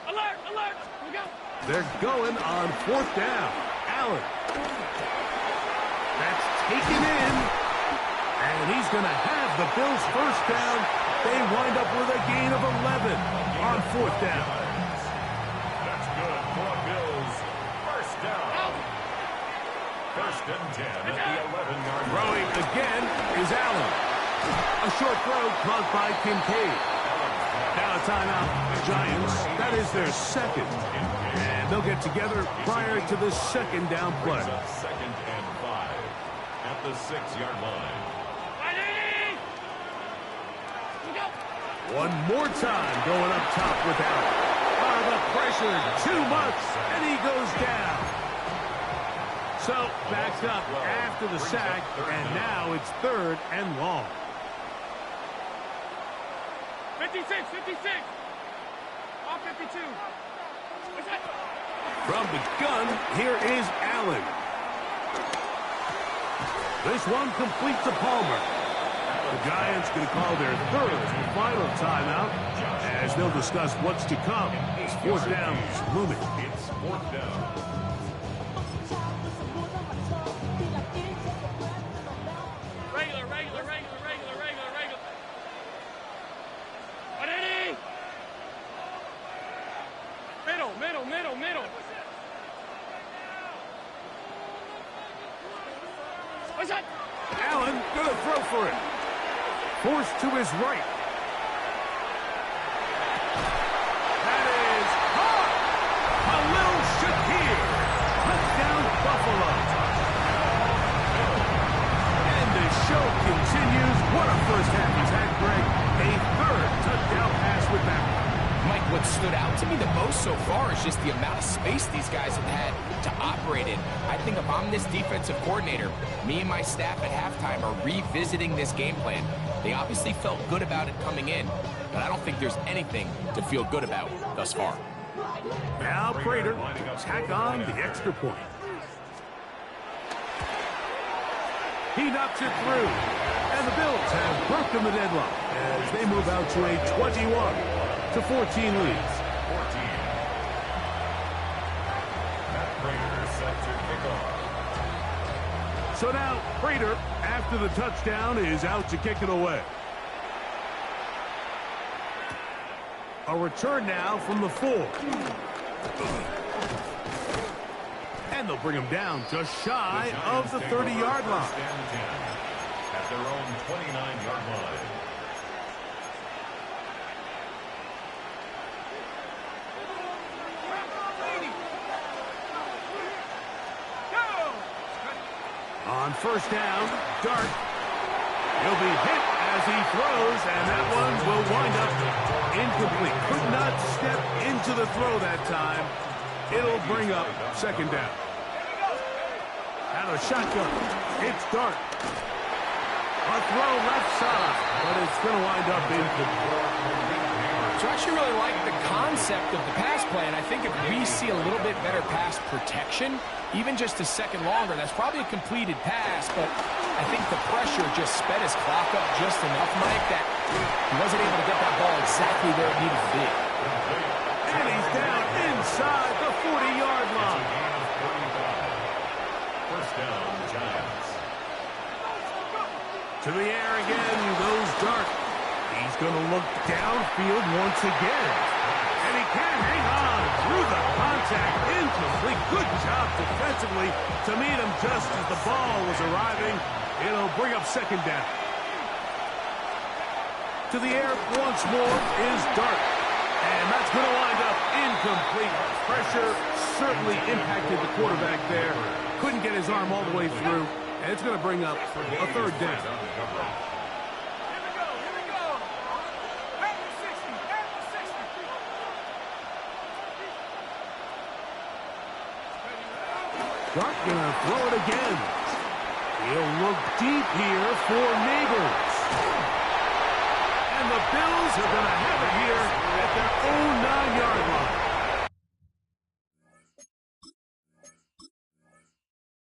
Alert, alert. We go. They're going on 4th down. Allen. That's taken in. And he's going to have the Bills' first down. They wind up with a gain of 11 on 4th down. That's good for Bills. First down. 1st and 10 at the 11-yard line. Throwing again is Allen. A short throw caught by Kincaid. Now a timeout, Giants. That is their 2nd. And they'll get together prior to the 2nd down play. 2nd and 5 at the 6-yard line. One more time going up top with Allen. The pressure too much, and he goes down. So backed up after the sack, and now it's 3rd and long. 56, 56. All 52. From the gun, here is Allen. This one complete to Palmer. The Giants going to call their 3rd and final timeout as they'll discuss what's to come. It's 4th down looming. It's 4th down. Regular. Middle. What's that? Allen going to throw for it. Forced to his right. That is caught. Khalil Shakir. Touchdown, Buffalo. And the show continues. What a first half he's had, Greg. A 3rd touchdown pass with that one. Mike, what stood out to me the most so far is just the amount of space these guys have had to operate in. I think if I'm this defensive coordinator, me and my staff at halftime are revisiting this game plan. They obviously felt good about it coming in, but I don't think there's anything to feel good about thus far. Now Prater tack on the extra point. He knocks it through. And the Bills have broken the deadlock as they move out to a 21-14 lead. Matt Prater set to kick off. So now Prater, after the touchdown, is out to kick it away. A return now from the 4. And they'll bring him down just shy of the 30-yard line. At their own 29-yard line. On first down, Dart. He'll be hit as he throws, and that one will wind up incomplete. Could not step into the throw that time. It'll bring up second down. Out of shotgun, it's Dart. A throw left side, but it's going to wind up incomplete. So I actually really like the concept of the pass play, and I think if we see a little bit better pass protection, even just a second longer, that's probably a completed pass, but I think the pressure just sped his clock up just enough, Mike, that he wasn't able to get that ball exactly where it needed to be. And he's down inside the 40-yard line. First down, Giants. To the air again goes Dart. He's going to look downfield once again. And he can hang on through the contact. Incomplete. Good job defensively to meet him just as the ball was arriving. It'll bring up second down. To the air once more is Dart. And that's going to wind up incomplete. Pressure certainly impacted the quarterback there. Couldn't get his arm all the way through. And it's going to bring up a third down. Dart gonna throw it again. He'll look deep here for Neighbors. And the Bills are gonna have it here